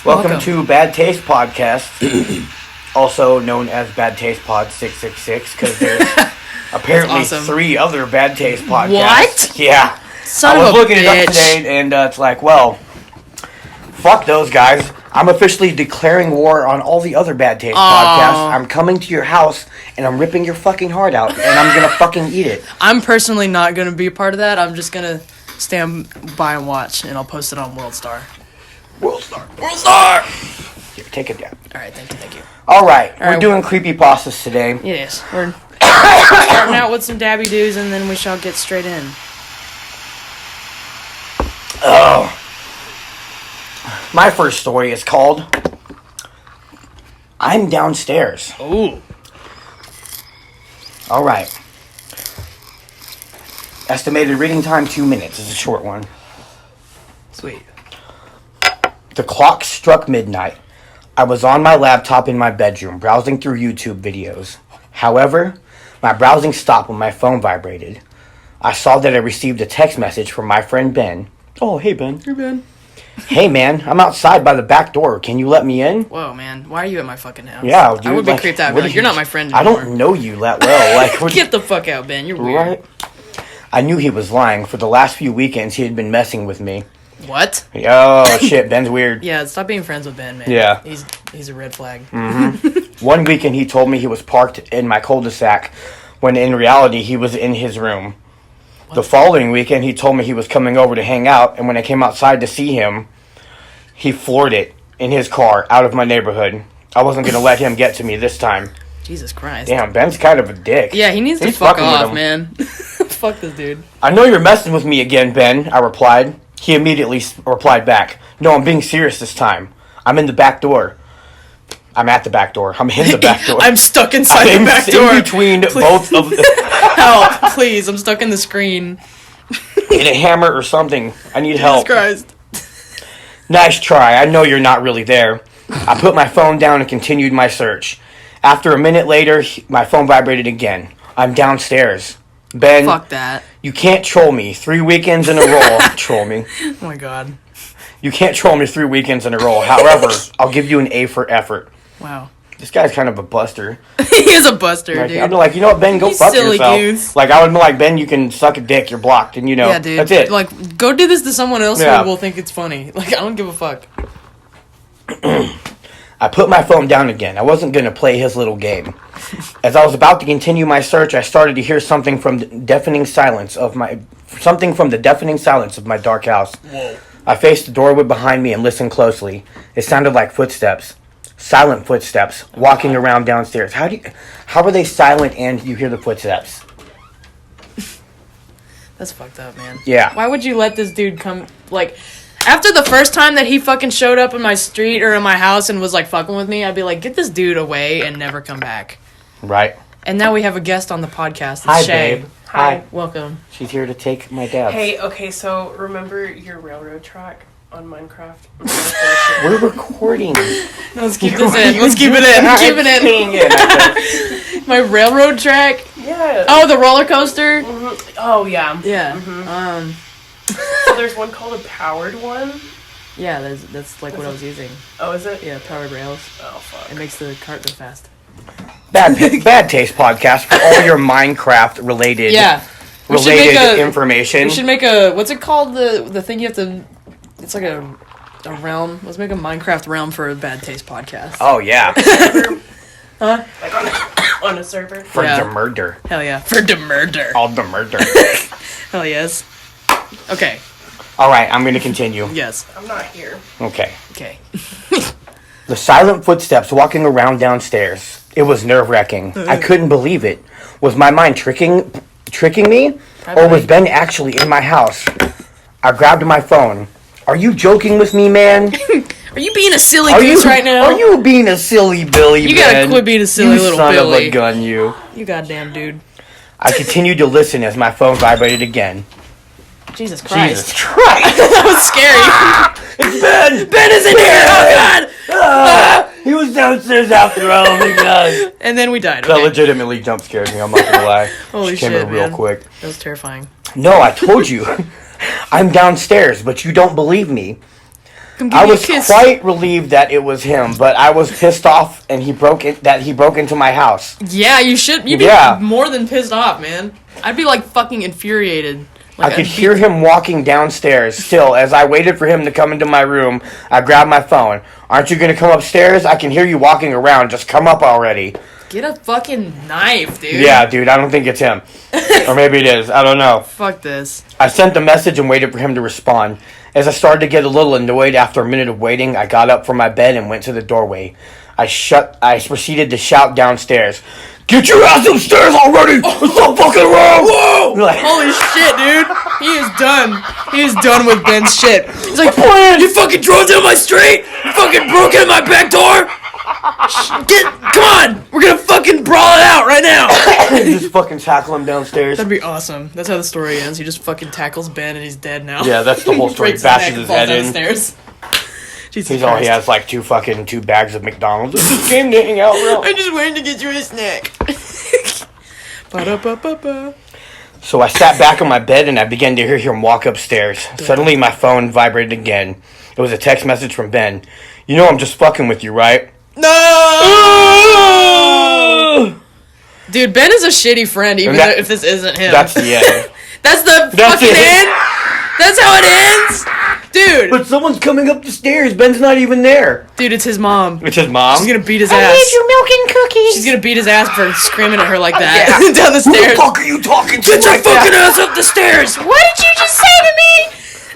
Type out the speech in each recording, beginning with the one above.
Welcome to Bad Taste Podcast, also known as Bad Taste Pod 666, because there's apparently awesome. 3 other Bad Taste podcasts. What? Yeah. Son I was of a looking it up bitch. today, and it's like, well, fuck those guys. I'm officially declaring war on all the other Bad Taste podcasts. I'm coming to your house, and I'm ripping your fucking heart out, and I'm gonna fucking eat it. I'm personally not going to be a part of that. I'm just going to stand by and watch, and I'll post it on WorldStar. WorldStar! Here, take it down. All right, thank you. All right, we're right, doing Creepypastas today. Yes, we're starting out with some dabby doos, and then we shall get straight in. Oh. My first story is called I'm Downstairs. Ooh. All right. Estimated reading time 2 minutes. It's a short one. Sweet. The clock struck midnight. I was on my laptop in my bedroom, browsing through YouTube videos. However, my browsing stopped when my phone vibrated. I saw that I received a text message from my friend Ben. Oh, hey, Ben. You're good. Hey, man, I'm outside by the back door. Can you let me in? Whoa, man. Why are you at my fucking house? Yeah, dude. I would be like, creeped out. what Like, are you're you- not my friend I anymore. don't know you that well. Like, Get the fuck out, Ben. You're weird. right? I knew he was lying. For the last few weekends, he had been messing with me. What? Oh, shit, Ben's weird. Yeah, stop being friends with Ben, man. Yeah. He's a red flag. One weekend, he told me he was parked in my cul-de-sac, when in reality, he was in his room. The following weekend, he told me he was coming over to hang out, and when I came outside to see him, he floored it in his car out of my neighborhood. I wasn't going to let him get to me this time. Jesus Christ. Damn, Ben's kind of a dick. Yeah, he needs to He's fuck fucking with off, him. man. Fuck this dude. I know you're messing with me again, Ben, I replied. He immediately replied back, No, I'm being serious this time. I'm in the back door. I'm at the back door. I'm in the back door. I'm stuck inside I'm the back door. in between both of the... Help, please. I'm stuck in the screen. Need a hammer or something. I need help. Jesus Christ. Nice try. I know you're not really there. I put my phone down and continued my search. After a minute later, my phone vibrated again. I'm downstairs. Ben, Fuck that. you can't troll me 3 weekends in a row. Troll me. Oh my god. You can't troll me 3 weekends in a row. However, I'll give you an A for effort. Wow. This guy's kind of a buster. He is a buster, Like, dude. I'd be like, you know what, Ben, go You fuck silly yourself. goose. Like, I would be like, Ben, you can suck a dick. You're blocked, and you know, Yeah, dude. that's it. Like, go do this to someone else Yeah. who will think it's funny. Like, I don't give a fuck. I put my phone down again. I wasn't going to play his little game. As I was about to continue my search, I started to hear something from the deafening silence of my dark house. Whoa. I faced the doorway behind me and listened closely. It sounded like footsteps. Silent footsteps walking around downstairs. How are they silent and you hear the footsteps? That's fucked up, man. Yeah. Why would you let this dude come, like... After the first time that he fucking showed up in my street or in my house and was, like, fucking with me, I'd be like, get this dude away and never come back. Right. And now we have a guest on the podcast. It's Hi, Shay. babe. Hi. Welcome. She's here to take my dad. Hey, okay, so remember your railroad track on Minecraft? We're recording. Let's keep this in. Let's keep it in. Keep it in. My railroad track. Yeah. Oh, the roller coaster. Oh, yeah. Yeah. So there's one called a powered one. Yeah, that's like what I was using. Oh, is it? Yeah, powered rails. Oh, fuck. It makes the cart go fast. Bad Taste Podcast for all your Minecraft related We should make information. We should make a, what's it called? The thing you have to, it's like a realm. Let's make a Minecraft realm for a Bad Taste Podcast. Oh yeah, Huh? Like on a server. for Yeah. the murder. Hell yeah. For the murder. All the murder. Hell yes. Okay. All right, I'm gonna continue. Yes. I'm not here. Okay. Okay. The silent footsteps walking around downstairs. It was nerve-wracking. I couldn't believe it. Was my mind tricking me, or Probably. was Ben actually in my house? I grabbed my phone. Are you joking with me, man? Are you being a silly Are goose you right now? Are you being a silly Billy? You gotta Ben? quit being a silly You little son Billy. of a gun, you. You goddamn dude. I continued to listen as my phone vibrated again. Jesus Christ. Jesus Christ! That was scary. It's Ben! Ben is in here! Oh god! He was downstairs after all. Oh my god. And then we died. That Okay. legitimately jump scared me, I'm not gonna lie. Holy She came shit, in real man. quick. That was terrifying. No, I told you. I'm downstairs, but you don't believe me. Come give I me a was kiss. quite relieved that it was him, but I was pissed off and he broke into my house. Yeah, you should. You'd be more than pissed off, man. I'd be like fucking infuriated. Like, I could hear him walking downstairs. Still, as I waited for him to come into my room, I grabbed my phone. Aren't you gonna come upstairs? I can hear you walking around. Just come up already. Get a fucking knife, dude. Yeah, dude, I don't think it's him. Or maybe it is. I don't know. Fuck this. I sent a message and waited for him to respond. As I started to get a little annoyed after a minute of waiting, I got up from my bed and went to the doorway. I proceeded to shout downstairs, "Get your ass upstairs already! Stop fucking around!" Whoa! Like, holy shit, dude. He is done. He is done with Ben's shit. He's like, you fucking drove down my street? You fucking broke in my back door? Come on! We're gonna fucking brawl it out right now! just fucking tackle him downstairs. That'd be awesome. That's how the story ends. He just fucking tackles Ben and he's dead now. Yeah, that's the whole story. Breaks Bashes his his head in. downstairs. Jesus He's all he has like two bags of McDonald's. I just came to hang out, bro. I just wanted to get you a snack. Ba-da-ba-ba-ba. So I sat back on my bed and I began to hear him walk upstairs. Suddenly my phone vibrated again. It was a text message from Ben. "You know I'm just fucking with you, right?" No! Dude, Ben is a shitty friend, even though if this isn't him. That's the end. That's the fucking end? That's how it ends? Dude. But someone's coming up the stairs. Ben's not even there. Dude, it's his mom. It's his mom? She's gonna beat his ass. I need your milk and cookies. She's gonna beat his ass for screaming at her like that down the Who the stairs. fuck are you talking to? Get your fucking ass up the stairs! What did you just say to me?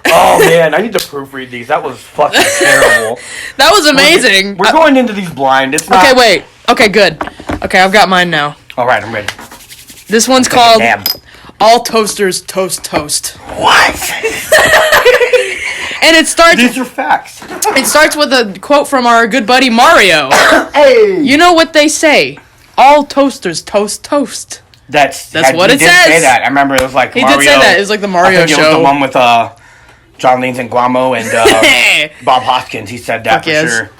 Oh man, I need to proofread these. That was fucking terrible. That was amazing. We're going into these blind. It's not. Okay, wait. Okay, good. Okay, I've got mine now. Alright, I'm ready. This one's called Damn. All Toasters Toast Toast. What? And it starts These are facts. It starts with a quote from our good buddy Mario. Hey. You know what they say? All toasters toast toast. That's what he it did says. Say that. I remember it was like He Mario. did say that. It was like the Mario I think show. It was the one with John Leguizamo and Bob Hoskins. He said that for sure.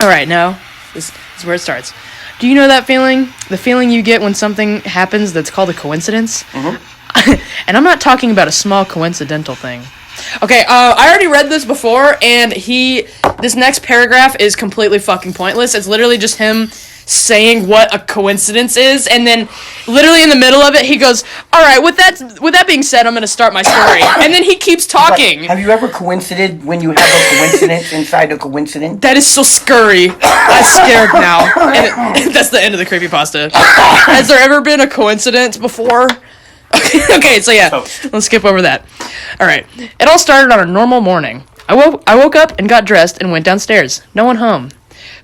All right, now this is where it starts. Do you know that feeling? The feeling you get when something happens that's called a coincidence? Mm-hmm. And I'm not talking about a small coincidental thing. Okay, I already read this before, and this next paragraph is completely fucking pointless. It's literally just him saying what a coincidence is, and then literally in the middle of it, he goes, "All right, with that being said, I'm gonna start my story," and then he keeps talking. But have you ever coincided when you have a coincidence inside a coincidence? That is so scurry. I'm scared now. And that's the end of the creepypasta. Has there ever been a coincidence before? Okay, so yeah, let's skip over that. All right, it all started on a normal morning. I woke up and got dressed and went downstairs. No one home.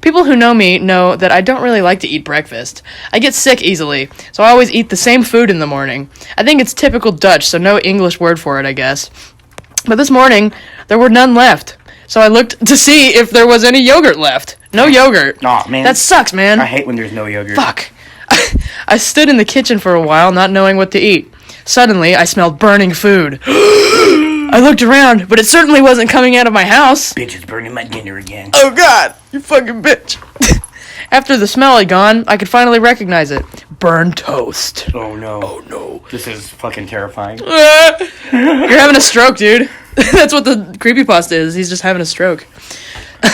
People who know me know that I don't really like to eat breakfast. I get sick easily, so I always eat the same food in the morning. I think it's typical Dutch, so no English word for it, I guess. But this morning, there were none left. So I looked to see if there was any yogurt left. No yogurt. Aw, man. That sucks, man. I hate when there's no yogurt. Fuck. I stood in the kitchen for a while, not knowing what to eat. Suddenly, I smelled burning food. I looked around, but it certainly wasn't coming out of my house. Bitch is burning my dinner again. Oh god, you fucking bitch. After the smell had gone, I could finally recognize it. Burned toast. Oh no. Oh no. This is fucking terrifying. You're having a stroke, dude. That's what the creepypasta is. He's just having a stroke.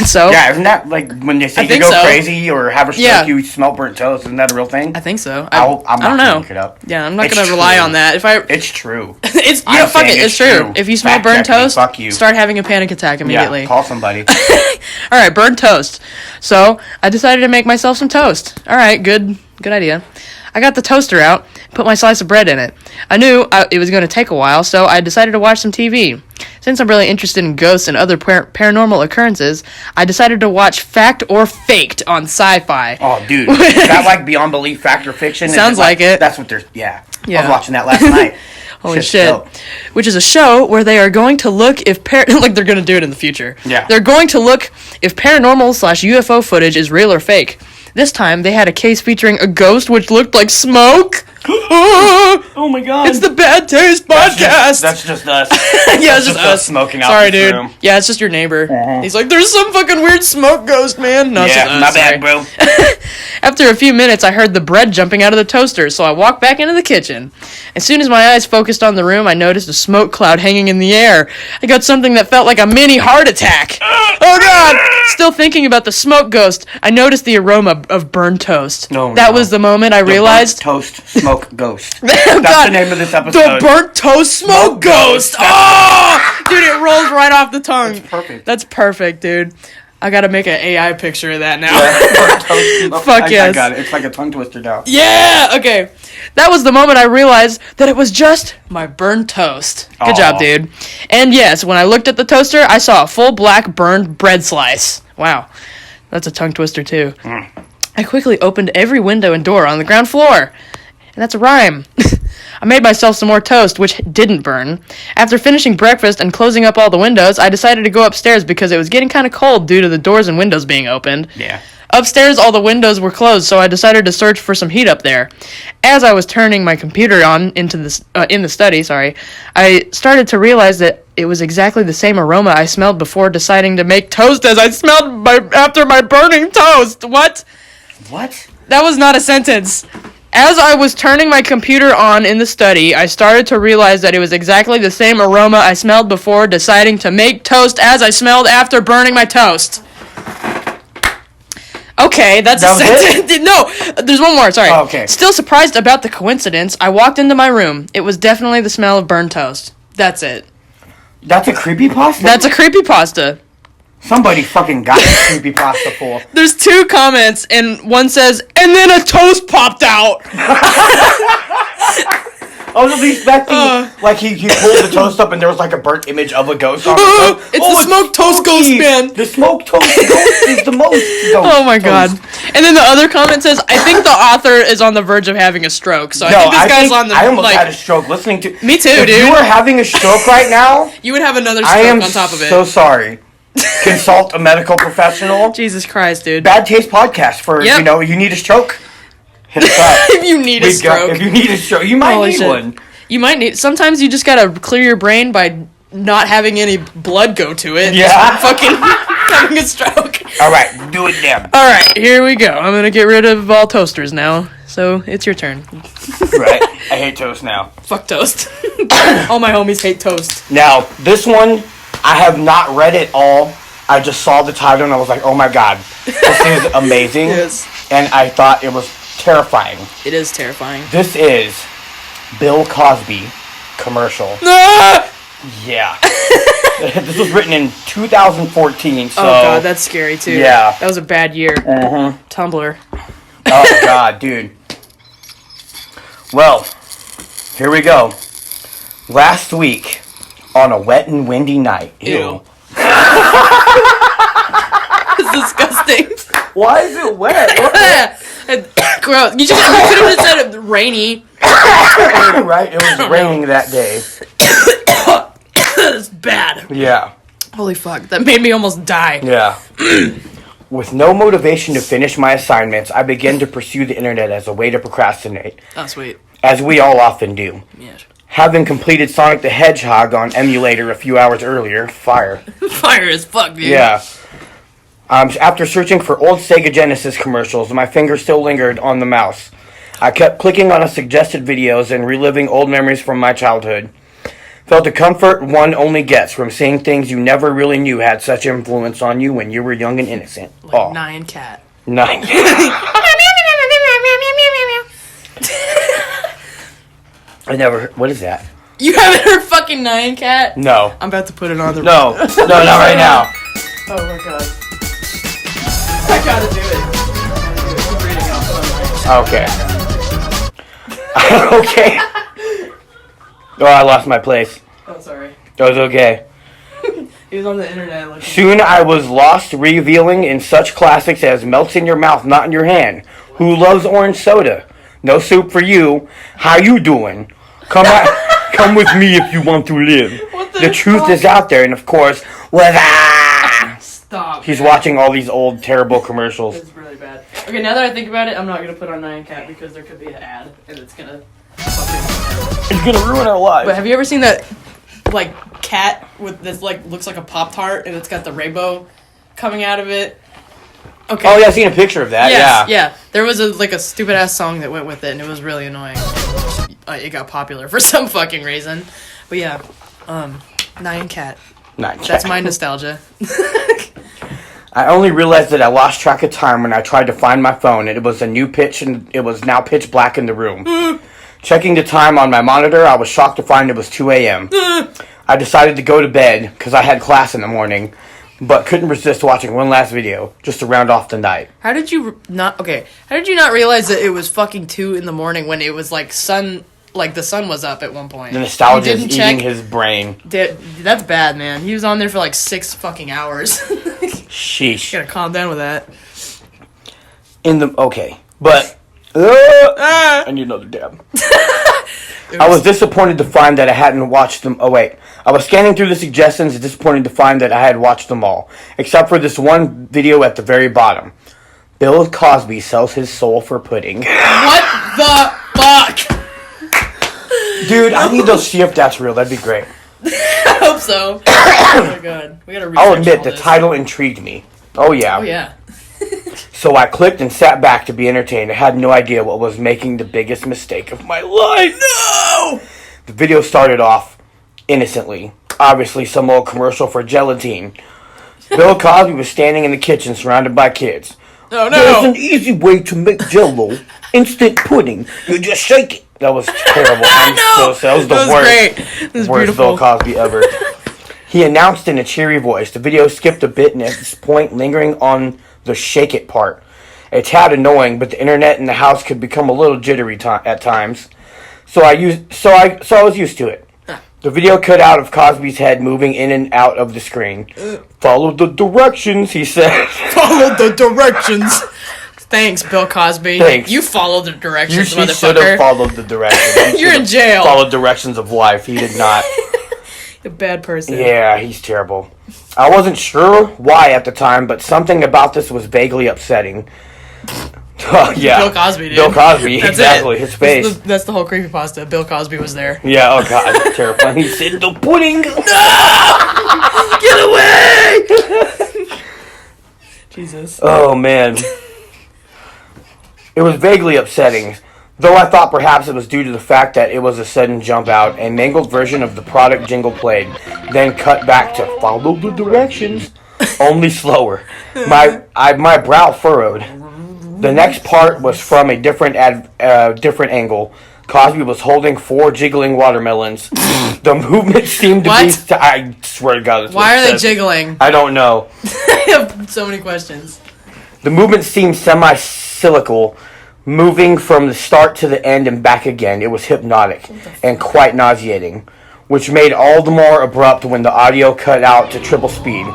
So yeah, isn't that like when they say you go crazy or have a stroke, you smell burnt toast? Isn't that a real thing? I think so. I don't know. Look it up. Yeah, I'm not gonna rely on that. It's true. It's fuck it. It's true. If you smell burnt toast, start having a panic attack immediately. Yeah, call somebody. All right, burnt toast. So I decided to make myself some toast. All right, good idea. I got the toaster out, put my slice of bread in it. I knew it was going to take a while, so I decided to watch some TV. Since I'm really interested in ghosts and other paranormal occurrences, I decided to watch Fact or Faked on Sci-Fi. Oh, dude. Is that like Beyond Belief, Fact or Fiction? Sounds like it. That's what there's... Yeah. I was watching that last night. Holy shit. Dope. Which is a show where they are going to look if... like, they're going to do it in the future. Yeah. They're going to look if paranormal/UFO footage is real or fake. This time, they had a case featuring a ghost which looked like smoke. Oh my god. It's the Bad Taste Podcast. That's just us. Yeah, it's just us smoking out. Sorry, this dude. room. Yeah, it's just your neighbor. He's like, there's some fucking weird smoke ghost, man. No, it's just us. My Sorry. bad, bro. After a few minutes, I heard the bread jumping out of the toaster, so I walked back into the kitchen. As soon as my eyes focused on the room, I noticed a smoke cloud hanging in the air. I got something that felt like a mini heart attack. Oh god! Still thinking about the smoke ghost, I noticed the aroma of burned toast. That was the moment I realized... Toast Smoke Ghost. Oh, That's God. the name of this episode. The burnt toast smoke ghost! Oh! Dude, it rolls right off the tongue. That's perfect. That's perfect, dude. I gotta make an AI picture of that now. Fuck yes. I got it. It's like a tongue twister now. Yeah! Okay. That was the moment I realized that it was just my burnt toast. Good job, dude. And yes, when I looked at the toaster, I saw a full black burned bread slice. Wow. That's a tongue twister, too. I quickly opened every window and door on the ground floor. And that's a rhyme. I made myself some more toast, which didn't burn. After finishing breakfast and closing up all the windows, I decided to go upstairs because it was getting kind of cold due to the doors and windows being opened. Yeah. Upstairs, all the windows were closed, so I decided to search for some heat up there. As I was turning my computer on in the study, I started to realize that it was exactly the same aroma I smelled before deciding to make toast as I smelled after my burning toast. What? What? That was not a sentence. As I was turning my computer on in the study, I started to realize that it was exactly the same aroma I smelled before deciding to make toast as I smelled after burning my toast. Okay, that's a sentence. No, there's one more, sorry. Oh, okay. Still surprised about the coincidence, I walked into my room. It was definitely the smell of burned toast. That's it. That's a creepypasta? That's a creepypasta. Somebody fucking got a creepypasta for. There's 2 comments, and one says, and then a toast popped out. I was expecting, like, he pulled the toast up and there was, like, a burnt image of a ghost on the toast. It's the smoked toast ghost, man. The smoked toast ghost is the most ghost. Oh, my God. And then the other comment says, I think the author is on the verge of having a stroke. So I think this guy's on the... I almost had a stroke listening to... Me too, if dude. you were having a stroke right now... You would have another stroke on top of it. I am so sorry. Consult a medical professional. Jesus Christ, dude. Bad Taste Podcast for, you need a stroke. Hit us up. If you need a stroke. If you need a stroke, you might need one. You might need... Sometimes you just gotta clear your brain by not having any blood go to it. Yeah. Just fucking having a stroke. Alright, do it then. Alright, here we go. I'm gonna get rid of all toasters now. So, it's your turn. Right. I hate toast now. Fuck toast. All my homies hate toast. Now, this one, I have not read it all. I just saw the title and I was like, oh my god. This is amazing. Yes. And I thought it was terrifying. It is terrifying. This is Bill Cosby commercial. Ah! Yeah. This was written in 2014, so... Oh god, that's scary too. Yeah. That was a bad year. Tumblr. Oh god, dude. Well, here we go. Last week, on a wet and windy night... Ew. It's disgusting. Why is it wet? Gross. You could have just said rainy. Right? It was raining that day. That's bad. Yeah. Holy fuck. That made me almost die. Yeah. With no motivation to finish my assignments, I began to pursue the internet as a way to procrastinate. Oh, sweet. As we all often do. Yes. Having completed Sonic the Hedgehog on emulator a few hours earlier, fire. Fire as fuck, dude. Yeah. After searching for old Sega Genesis commercials, my finger still lingered on the mouse. I kept clicking on suggested videos and reliving old memories from my childhood. Felt the comfort one only gets from seeing things you never really knew had such influence on you when you were young and innocent. Like Nine Cat. Nine. I never. What is that? You haven't heard fucking Nine Cat? No. I'm about to put it on the. No, not right now. Oh my god. I gotta do it. Okay. Okay. Oh, I lost my place. Oh, sorry. That was okay. He was on the internet. Like, Soon I was lost, revealing in such classics as Melts in Your Mouth, Not in Your Hand. Who Loves Orange Soda? No Soup for You. How You Doing? Come with me if you want to live. What the truth is out there, and of course, Stop Stop. He's man. watching all these old, terrible commercials. It's really bad. Okay, now that I think about it, I'm not gonna put on Nyan Cat because there could be an ad, and it's gonna fucking... It's gonna ruin our lives. But have you ever seen that, like, cat with this, like, looks like a Pop-Tart, and it's got the rainbow coming out of it? Okay. Oh, yeah, I've seen a picture of that, Yes, yeah. yeah. There was a stupid-ass song that went with it, and it was really annoying. It got popular for some fucking reason. But yeah, Nyan Cat. That's my nostalgia. I only realized that I lost track of time when I tried to find my phone, and it was a new pitch, and it was now pitch black in the room. Checking the time on my monitor, I was shocked to find it was 2 a.m. I decided to go to bed, because I had class in the morning, but couldn't resist watching one last video, just to round off the night. How did you not realize that it was fucking 2 in the morning when it was like the sun was up at one point? The nostalgia is eating eating his brain. That's bad, man. He was on there for like 6 fucking hours. Sheesh. Gotta calm down with that. But I need another dab. I was disappointed to find that I hadn't watched them. Oh wait, I was scanning through the suggestions and disappointed to find that I had watched them all, except for this one video at the very bottom. Bill Cosby sells his soul for pudding. What the fuck? Dude, I need to see if that's real. That'd be great. I hope so. Oh my god, we gotta. I'll research admit all the this. title intrigued me. Oh yeah. Oh yeah. So I clicked and sat back to be entertained. I had no idea what was making the biggest mistake of my life. No! The video started off innocently. Obviously some old commercial for gelatine. Bill Cosby was standing in the kitchen surrounded by kids. Oh no! There's an easy way to make Jell-O. Instant pudding. You just shake it. That was terrible. That was the worst. Great. That was Worst beautiful. Bill Cosby ever. He announced in a cheery voice. The video skipped a bit and at this point lingering on the shake it part. A tad annoying, but the internet in the house could become a little jittery at times. So I was used to it. The video cut out of Cosby's head moving in and out of the screen. Follow the directions, he said. Follow the directions. Thanks, Bill Cosby. Thanks. You followed the directions, He should have motherfucker. followed the directions. He You're in should've jail. Followed directions of life. He did not. A bad person. Yeah, he's terrible. I wasn't sure why at the time, but something about this was vaguely upsetting. Yeah. Bill Cosby, dude. Bill Cosby, That's exactly. it. His face. That's the whole creepypasta. Bill Cosby was there. Yeah, oh god, that's terrifying. He said the pudding. Get away! Jesus. Oh man. It was vaguely upsetting, though I thought perhaps it was due to the fact that it was a sudden jump out, a mangled version of the product jingle played, then cut back to follow the directions, only slower. My brow furrowed. The next part was from a different angle. Cosby was holding 4 jiggling watermelons. The movement seemed to be... I swear to God. That's Why what it are they says. jiggling? I don't know. I have so many questions. The movement seemed semi-cyclical, moving from the start to the end and back again. It was hypnotic and quite nauseating, which made all the more abrupt when the audio cut out to triple speed.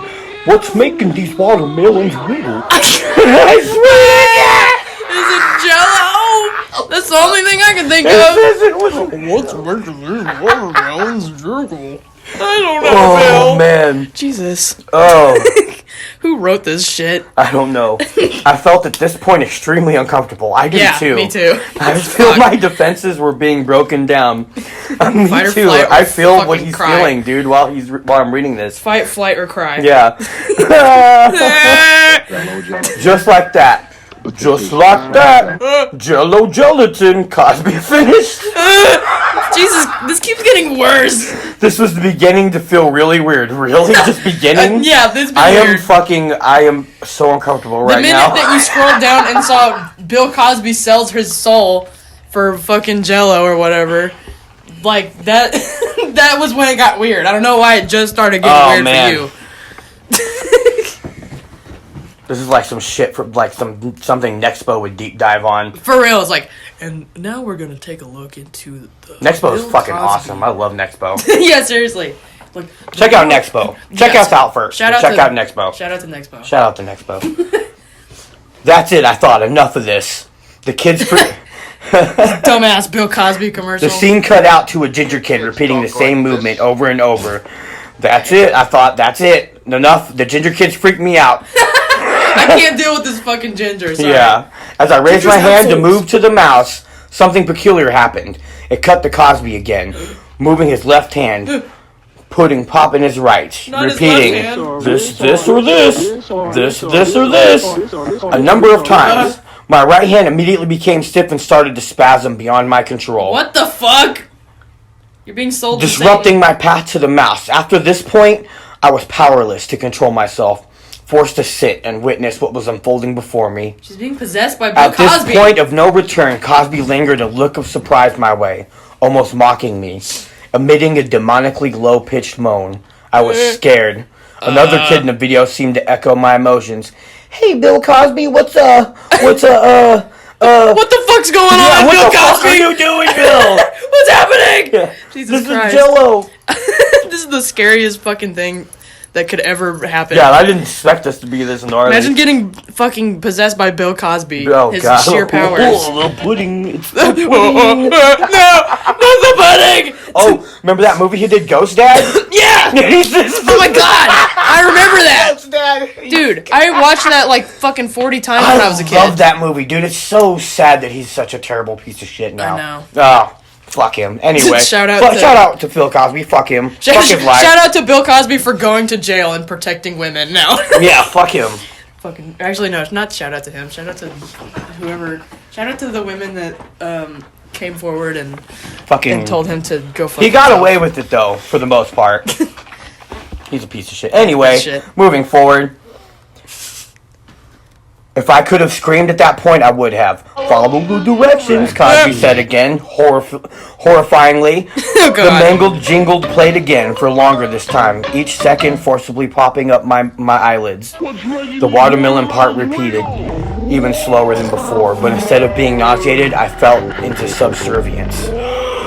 What's making these watermelons wiggle? I swear! Is it Jell-O? That's the only thing I can think It of. says it was... What's making these watermelons jiggle? I don't know, Oh, Bill. man. Jesus. Oh, Who wrote this shit? I don't know. I felt at this point extremely uncomfortable. I did Yeah, too. me too. I feel my defenses were being broken down. Me Fight or too. flight or I feel what fucking he's cry. feeling, dude, while I'm reading this. Fight, flight, or cry. Yeah. Just like that. Just like that. Jello gelatin. Cosby finished. Jesus, this keeps getting worse. This was the beginning to feel really weird. Really? Just beginning? Yeah, this is weird. I am so uncomfortable The right minute now. that you scrolled down and saw Bill Cosby sells his soul for fucking Jell-O or whatever, like that, that was when it got weird. I don't know why it just started getting weird man. for you. This is like some shit from like something Nexpo would deep dive on. For real, it's like, and now we're gonna take a look into the Nexpo is Bill fucking Cosby. awesome. I love Nexpo. Yeah, seriously. Like, Check out Nexpo. Check Yes. us out first. Check out Nexpo. Shout out to Nexpo. Shout out to Nexpo. That's it. I thought enough of this. The kids. Dumbass Bill Cosby commercial. The scene cut out to a ginger kid repeating the same movement over and over. That's it. I thought that's it. enough. The ginger kids freaked me out. I can't deal with this fucking ginger. Sorry. Yeah. As I raised my Ginger's hand to assholes. move to the mouse, something peculiar happened. It cut to Cosby again, moving his left hand, putting pop in his right, Not his repeating, left hand. this or this, this or this, a number of times. My right hand immediately became stiff and started to spasm beyond my control, What the fuck? You're being sold to disrupting Satan. my path to the mouse. After this point, I was powerless to control myself, forced to sit and witness what was unfolding before me. She's being possessed by Bill At this Cosby. point of no return, Cosby lingered a look of surprise my way, almost mocking me, emitting a demonically low-pitched moan. I was scared. Another kid in the video seemed to echo my emotions. Hey, Bill Cosby, what's What the fuck's going on, what Bill the fuck Cosby? are you doing, Bill? What's happening? Yeah. Jesus This Christ. is Jello. This is the scariest fucking thing that could ever happen. Yeah, I didn't expect us to be this gnarly. Imagine getting fucking possessed by Bill Cosby. Oh, His God. sheer powers. Oh, the pudding. It's the pudding. No, not the pudding. Oh, remember that movie he did, Ghost Dad? Yeah. Oh my god, I remember that, Ghost Dad. dude. I watched that like fucking 40 times when I was a kid. love that movie, dude. It's so sad that he's such a terrible piece of shit now. I know. Oh, fuck him. Anyway, Shout out to- shout out to Phil Cosby. Fuck him. Fuck his life. Shout out to Bill Cosby for going to jail and protecting women now. Yeah, fuck him. Fucking, actually, no, not shout out to him. Shout out to whoever. Shout out to the women that came forward and Fucking. told him to go fuck He got himself. away with it though, for the most part. He's a piece of shit. Anyway, Shit. moving forward. If I could have screamed at that point, I would have. Follow the directions, Cosby said again, horrifyingly. Oh, The God. mangled jingled played again for longer this time, each second forcibly popping up my eyelids. The watermelon part repeated, even slower than before, but instead of being nauseated, I fell into subservience.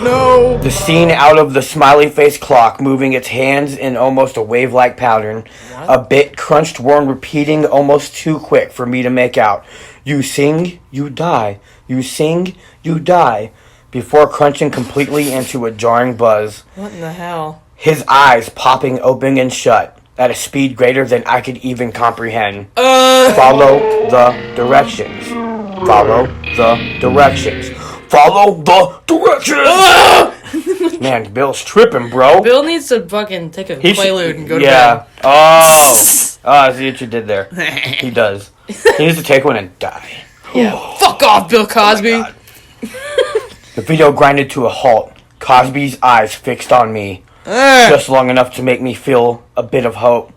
No. The scene out of the smiley face clock, moving its hands in almost a wave-like pattern, a bit crunched worn, repeating almost too quick for me to make out. You sing, you die. You sing, you die. Before crunching completely into a jarring buzz. What in the hell? His eyes popping open and shut at a speed greater than I could even comprehend. Follow the directions. Follow the directions. Follow the directions! Man, Bill's tripping, bro. Bill needs to fucking take a Quaalude and go to yeah. bed. Oh. I see what you did there. He does. He needs to take one and die. Yeah. Fuck off, Bill Cosby. The video grinded to a halt. Cosby's eyes fixed on me. Just long enough to make me feel a bit of hope.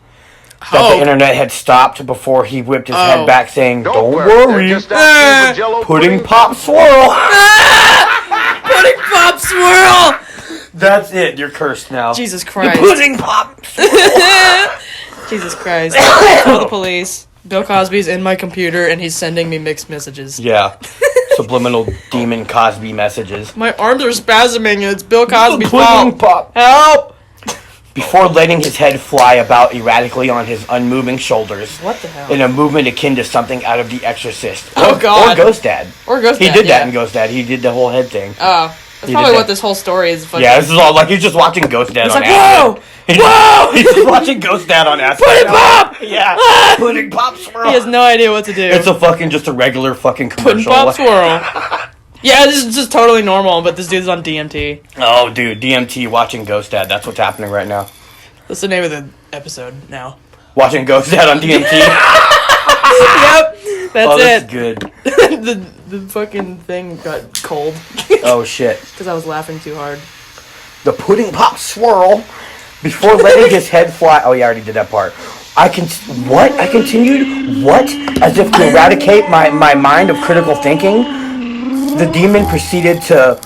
That the Hope? internet had stopped before he whipped his Oh. head back saying, Don't They're worry. just out there with Jell-O Pudding pop swirl. Pudding pop swirl. That's it. You're cursed now. Jesus Christ. Pudding pop. Jesus Christ. Call the police. Bill Cosby's in my computer and he's sending me mixed messages. Yeah. Subliminal demon Cosby messages. My arms are spasming and it's Bill Cosby's Pudding fault. pop. Help! Before letting his head fly about erratically on his unmoving shoulders. What the hell? In a movement akin to something out of The Exorcist. Oh, God. Or Ghost Dad. Or Ghost He Dad, did that yeah. in Ghost Dad. He did the whole head thing. Oh. That's He probably did what that. this whole story is. Fucking Yeah, this is all like he's just watching Ghost Dad on like, acid. whoa! Whoa! He's just watching Ghost Dad on acid. Pudding pop! Yeah. Pudding pop swirl. He has no idea what to do. It's just a regular fucking Pudding commercial. pop swirl. Yeah, this is just totally normal, but this dude's on DMT. Oh, dude, DMT watching Ghost Dad. That's what's happening right now. That's the name of the episode now. Watching Ghost Dad on DMT. Yep, that's Oh, that's it. good. the fucking thing got cold Oh, shit. because I was laughing too hard. The pudding pop swirl. Before letting his head fly. Oh, yeah, I already did that part. I continued? What? As if to eradicate my mind of critical thinking? The demon proceeded to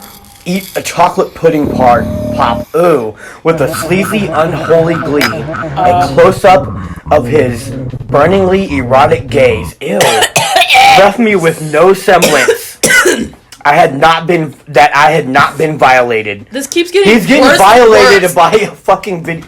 eat a chocolate pudding pop, ooh, with a sleazy, unholy glee. A close-up of his burningly erotic gaze, ew, left me with no semblance. I had not been violated. This keeps getting He's getting worse violated and worse. by a fucking video.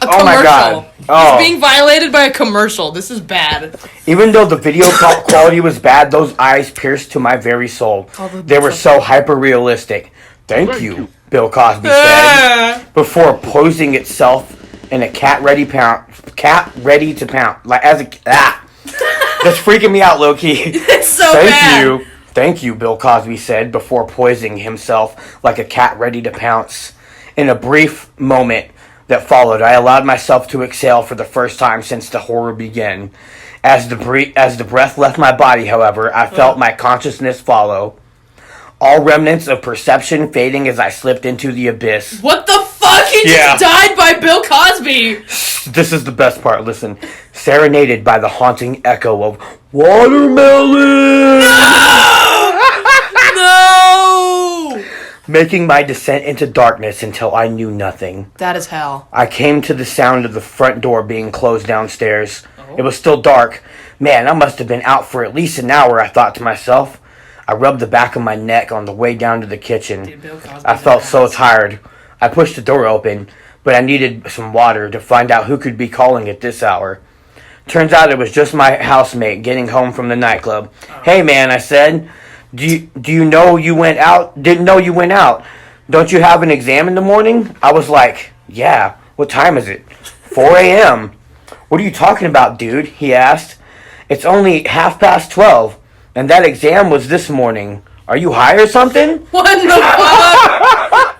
A Oh my God. commercial. Oh. He's being violated by a commercial. This is bad. Even though the video quality was bad, those eyes pierced to my very soul. They were so hyper-realistic. Thank you, Bill Cosby said, before posing itself and a cat ready to pound. Like as a that's freaking me out, low-key. It's so bad. Thank you, Bill Cosby said before poising himself like a cat ready to pounce. In a brief moment that followed, I allowed myself to exhale for the first time since the horror began. As the breath left my body, however, I felt my consciousness follow. All remnants of perception fading as I slipped into the abyss. What the fuck? He just died by Bill Cosby! This is the best part, listen. Serenaded by the haunting echo of watermelon! No! Making my descent into darkness until I knew nothing. That is hell. I came to the sound of the front door being closed downstairs. Oh. It was still dark. Man, I must have been out for at least an hour, I thought to myself. I rubbed the back of my neck on the way down to the kitchen. Dude, I felt so tired. I pushed the door open, but I needed some water to find out who could be calling at this hour. Turns out it was just my housemate getting home from the nightclub. Oh. Hey man, I said, do you know you went out? Didn't know you went out. Don't you have an exam in the morning? I was like, yeah. What time is it? 4 a.m. What are you talking about, dude? He asked. It's only 12:30. And that exam was this morning. Are you high or something? What the fuck?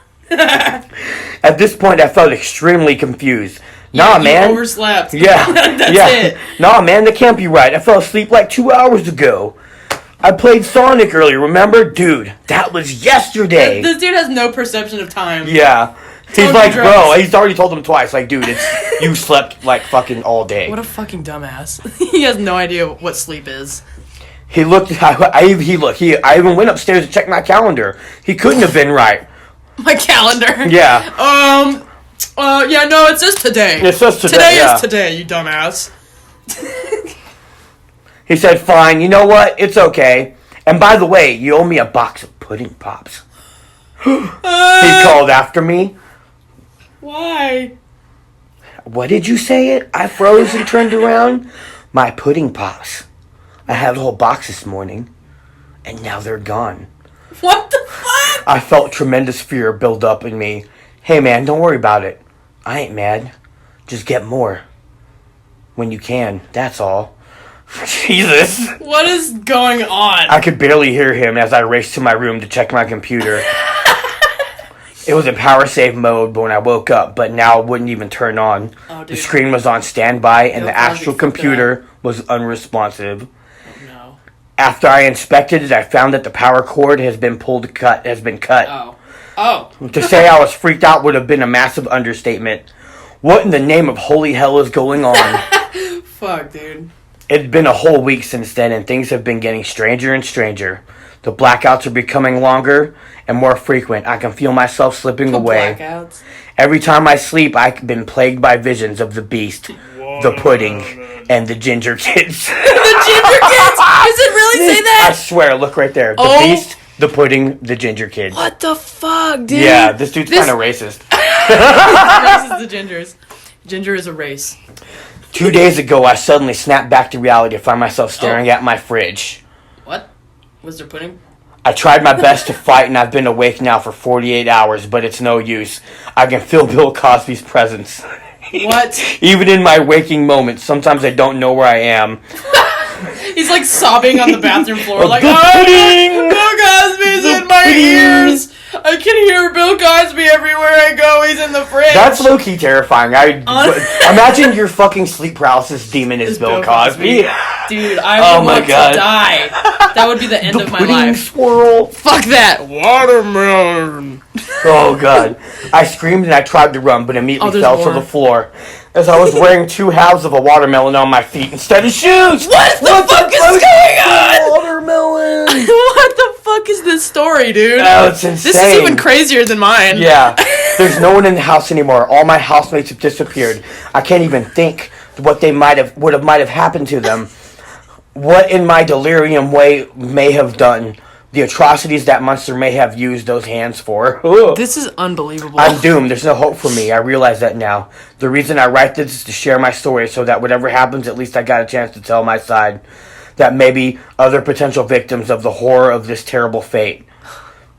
At this point, I felt extremely confused. Nah, man. You overslept. Yeah. That's it. Nah, man, that can't be right. I fell asleep like 2 hours ago. I played Sonic earlier, remember? Dude, that was yesterday. This dude has no perception of time. Yeah. He's like, bro, he's already told him twice. Like, dude, you slept like fucking all day. What a fucking dumbass. He has no idea what sleep is. He looked. I even went upstairs to check my calendar. He couldn't have been right. My calendar. Yeah. Yeah. No, it says today. It says today. Today is today, you dumbass. He said, "Fine. You know what? It's okay. And by the way, you owe me a box of pudding pops." He called after me. Why? What did you say? It? I froze and turned around. My pudding pops. I had a whole box this morning, and now they're gone. What the fuck? I felt tremendous fear build up in me. Hey man, don't worry about it. I ain't mad. Just get more. When you can, that's all. Jesus. What is going on? I could barely hear him as I raced to my room to check my computer. It was in power save mode when I woke up, but now it wouldn't even turn on. Oh, the screen was on standby, and the actual computer was unresponsive. No. After I inspected it, I found that the power cord has been cut. Oh. To say I was freaked out would have been a massive understatement. What in the name of holy hell is going on? Fuck, dude. It's been a whole week since then, and things have been getting stranger and stranger. The blackouts are becoming longer and more frequent. I can feel myself slipping away. Blackouts? Every time I sleep, I've been plagued by visions of the beast, the pudding, and the ginger kids. The ginger kids? Does it really say that? I swear, look right there. The beast, the pudding, the ginger kids. What the fuck, dude? Yeah, this dude's kind of racist. Racist the gingers. Ginger is a race. 2 days ago, I suddenly snapped back to reality to find myself staring at my fridge. What? Was there pudding? I tried my best to fight, and I've been awake now for 48 hours, but it's no use. I can feel Bill Cosby's presence. What? Even in my waking moments, sometimes I don't know where I am. He's like sobbing on the bathroom floor, like, Bill Cosby's in my ears! I can hear Bill Cosby everywhere I go. He's in the fridge. That's low-key terrifying. Imagine your fucking sleep paralysis demon is Bill Cosby. Dude, I would want to die. That would be the end of my life. Swirl. Fuck that. Watermelon. Oh, God. I screamed and I tried to run, but immediately fell to the floor as I was wearing 2 halves of a watermelon on my feet instead of shoes. What the fuck is going on? Watermelon. What the fuck is this story, dude? Oh, it's insane. This is even crazier than mine. Yeah. There's no one in the house anymore. All my housemates have disappeared. I can't even think what they might have happened to them. What in my delirium way may have done. The atrocities that monster may have used those hands for. Ugh. This is unbelievable. I'm doomed. There's no hope for me. I realize that now. The reason I write this is to share my story so that whatever happens, at least I got a chance to tell my side. That maybe other potential victims of the horror of this terrible fate.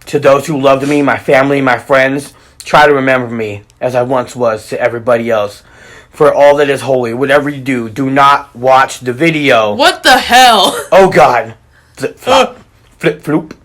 To those who loved me, my family, my friends, try to remember me as I once was to everybody else. for all that is holy. Whatever you do, do not watch the video. What the hell? Oh God. Flip, flop. Flip, floop.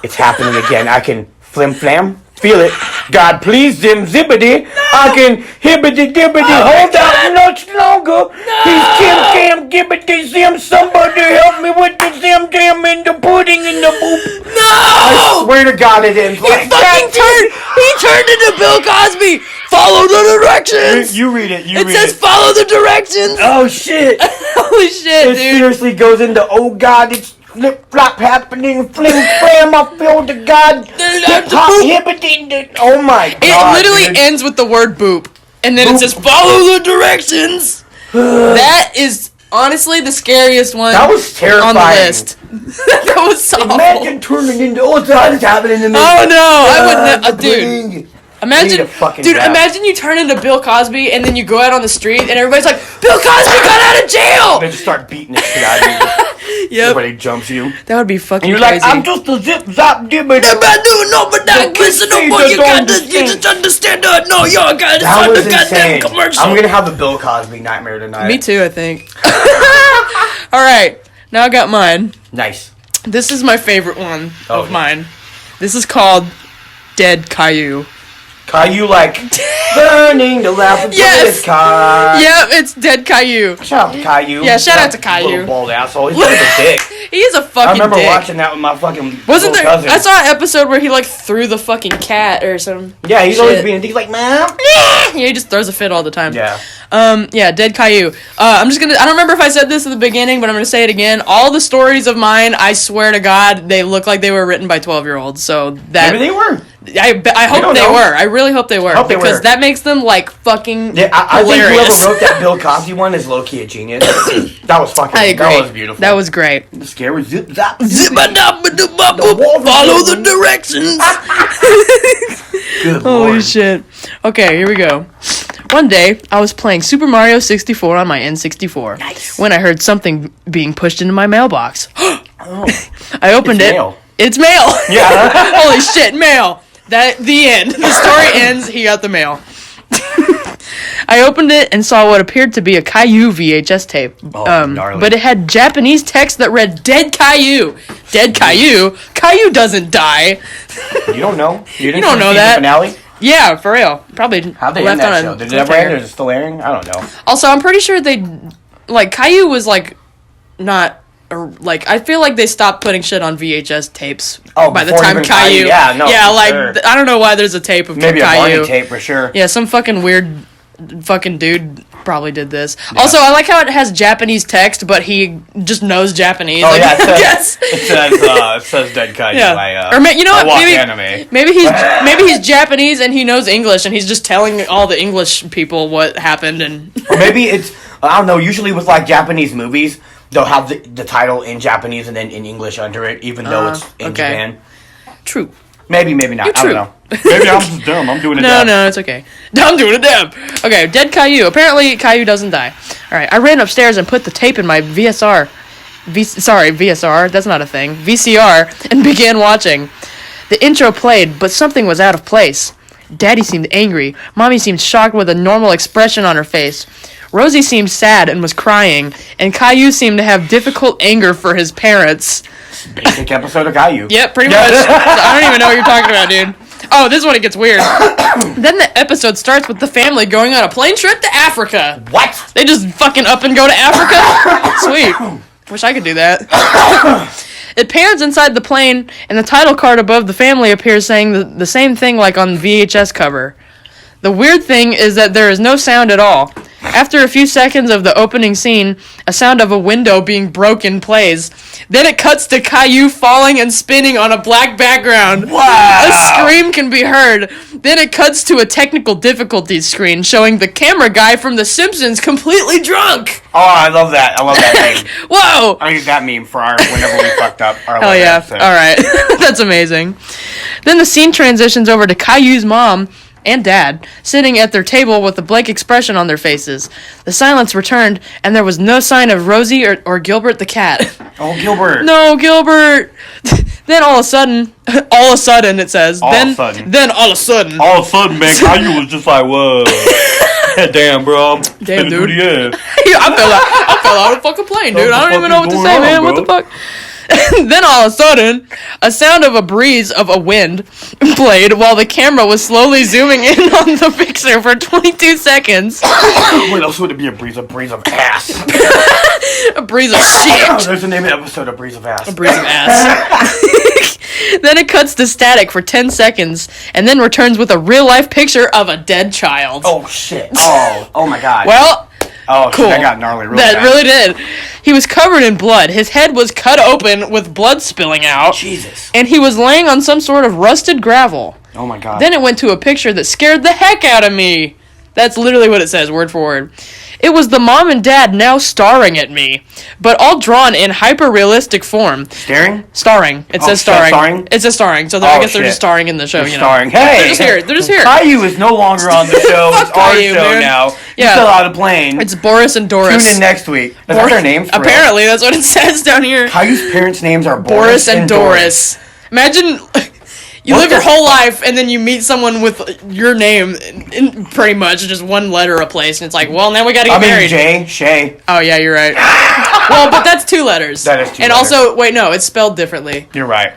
It's happening again. I can flim flam. Feel it. God, please, zim zippity. I can hibbity dibbity. Hold out much longer. He's Kim Cam gibbity zim. Somebody help me with the zim jam and the pudding and the boop. No! I swear to God it ends. He turned into Bill Cosby. Follow the directions. You read it. It says follow the directions. Oh shit. Holy shit, It dude. seriously goes into, oh God, it's flip flop happening, flim flam, I feel the God, hip hop hibbity. Oh my God. It literally dude. ends with the word boop. And then it Boop. says follow the directions. That is honestly the scariest one That was terrifying. on the list. That was so awful. Imagine turning into, oh God, it's happening to me. Oh no, I would the not, dude. pudding. Imagine, Need a fucking dude. rap. Imagine you turn into Bill Cosby and then you go out on the street and everybody's like, "Bill Cosby got out of jail." They just start beating the shit out of you. Yep, Everybody jumps you. that would be fucking And you're crazy. like, I'm just a zip zap dibbity. No, but that kissing the boy, you got to- you just understand that. No, you got to That was insane. I'm gonna have a Bill Cosby nightmare tonight. Me too, I think. All right, now I got mine. Nice. This is my favorite one of yeah. mine. This is called Dead Caillou. Caillou like burning the lamp of Yes. his car. Yep, it's Dead Caillou. Shout out to Caillou. Yeah, shout out to That Caillou. Little bald asshole. He's like a dick. He is a fucking I remember dick. watching that with my fucking Wasn't little there? cousin. I saw an episode where he like threw the fucking cat or something. Yeah, he's shit. always being. He's like, Mom. Yeah, he just throws a fit all the time. Yeah. Yeah, Dead Caillou. I'm just gonna. I don't remember if I said this at the beginning, but I'm gonna say it again. All the stories of mine, I swear to God, they look like they were written by 12-year-olds. So that Maybe they were. I hope don't they know. were. I really hope they were. Hope they because were. that makes them like fucking Yeah, I think hilarious. whoever wrote that Bill Cosby one is low key a genius. That was fucking. I agree. That was beautiful. That was great. The scary zip zap. Follow the directions. Good Holy Lord. shit. Okay, here we go. One day, I was playing Super Mario 64 on my N64 when I heard something being pushed into my mailbox. I opened It's it. mail. It's mail. Yeah. Holy shit, mail. The end. The story ends. He got the mail. I opened it and saw what appeared to be a Caillou VHS tape. Gnarly. But it had Japanese text that read "Dead Caillou." Dead Caillou. Caillou doesn't die. You don't know. You didn't don't see know the that. finale? Yeah, for real. Probably How'd they left end that on show? a Did it ever end or cliffhanger. is it still airing? I don't know. Also, I'm pretty sure they, like, Caillou was, like, not, or, like, I feel like they stopped putting shit on VHS tapes Oh, by the before time even Caillou. Caillou, yeah, no, Yeah, for like, sure. I don't know why there's a tape of Maybe a Caillou. Barney tape for sure. Yeah, some fucking weird fucking dude probably did this. Also, I like how it has Japanese text, but he just knows Japanese. Oh like, yeah, it says, yes. it says Dead Caillou. Yeah. I, you know I what? watch Maybe anime. maybe he's Japanese and he knows English and he's just telling all the English people what happened and Or maybe it's, I don't know, usually with like Japanese movies, they'll have the title in Japanese and then in English under it, even though it's in okay. Japan. True. Maybe not. You're I true. don't know. Maybe I'm just dumb. I'm doing it No, dumb. no, it's okay. I'm doing it damn. Okay, Dead Caillou. Apparently, Caillou doesn't die. All right, I ran upstairs and put the tape in my VSR. VSR. That's not a thing. VCR, and began watching. The intro played, but something was out of place. Daddy seemed angry. Mommy seemed shocked with a normal expression on her face. Rosie seemed sad and was crying, and Caillou seemed to have difficult anger for his parents. Basic episode of Caillou. Yep, pretty much. I don't even know what you're talking about, dude. Oh, this is when it gets weird. Then the episode starts with the family going on a plane trip to Africa. What? They just fucking up and go to Africa? Sweet. Wish I could do that. It pans inside the plane, and the title card above the family appears saying the same thing like on the VHS cover. The weird thing is that there is no sound at all. After a few seconds of the opening scene, a sound of a window being broken plays. Then it cuts to Caillou falling and spinning on a black background. Wow. A scream can be heard. Then it cuts to a technical difficulties screen showing the camera guy from The Simpsons completely drunk. Oh, I love that. I love that meme. Whoa! I use that meme for our whenever we fucked up. Our Hell last yeah. episode. Alright. That's amazing. Then the scene transitions over to Caillou's mom and dad sitting at their table with a blank expression on their faces. The silence returned, and there was no sign of Rosie or Gilbert the cat. Oh, Gilbert. No, Gilbert! Then all of a sudden it says. All of a sudden. Then all of a sudden. All of a sudden, man, Caillou was just like, whoa. Damn, bro. Damn, dude. Yeah. I fell out of a fucking plane, dude. I don't even know what to say, man. What the fuck? Then all of a sudden, a sound of a breeze of a wind played while the camera was slowly zooming in on the picture for 22 seconds. What else would it be? A breeze of ass. A breeze of shit. There's the name of the episode, A Breeze of Ass. A breeze of ass. Then it cuts to static for 10 seconds and then returns with a real-life picture of a dead child. Oh, shit. Oh my god. Well... Oh, cool. That got gnarly real That fast. really did. He was covered in blood. His head was cut open with blood spilling out. Jesus. And he was laying on some sort of rusted gravel. Oh my god. Then it went to a picture that scared the heck out of me. That's literally what it says, word for word. It was the mom and dad now staring at me, but all drawn in hyper-realistic form. Staring? Starring. It says starring. Starring? It says starring, so I guess they're just starring in the show, you know. Starring. Hey! They're just here. They're just here. Caillou is no longer on the show. It's Fuck our Caillou, show man. now. Yeah. He's still out of plane. It's Boris and Doris. Tune in next week. Is that their names? for real? Apparently, that's what it says down here. Caillou's parents' names are Boris and Doris. Imagine you live your whole life and then you meet someone with your name in pretty much just one letter replaced, and it's like, well, now we gotta get married. Jay, Shay. Oh yeah, you're right. Well, but that's 2 letters. That is 2 and letters. also, wait, no, it's spelled differently. You're right.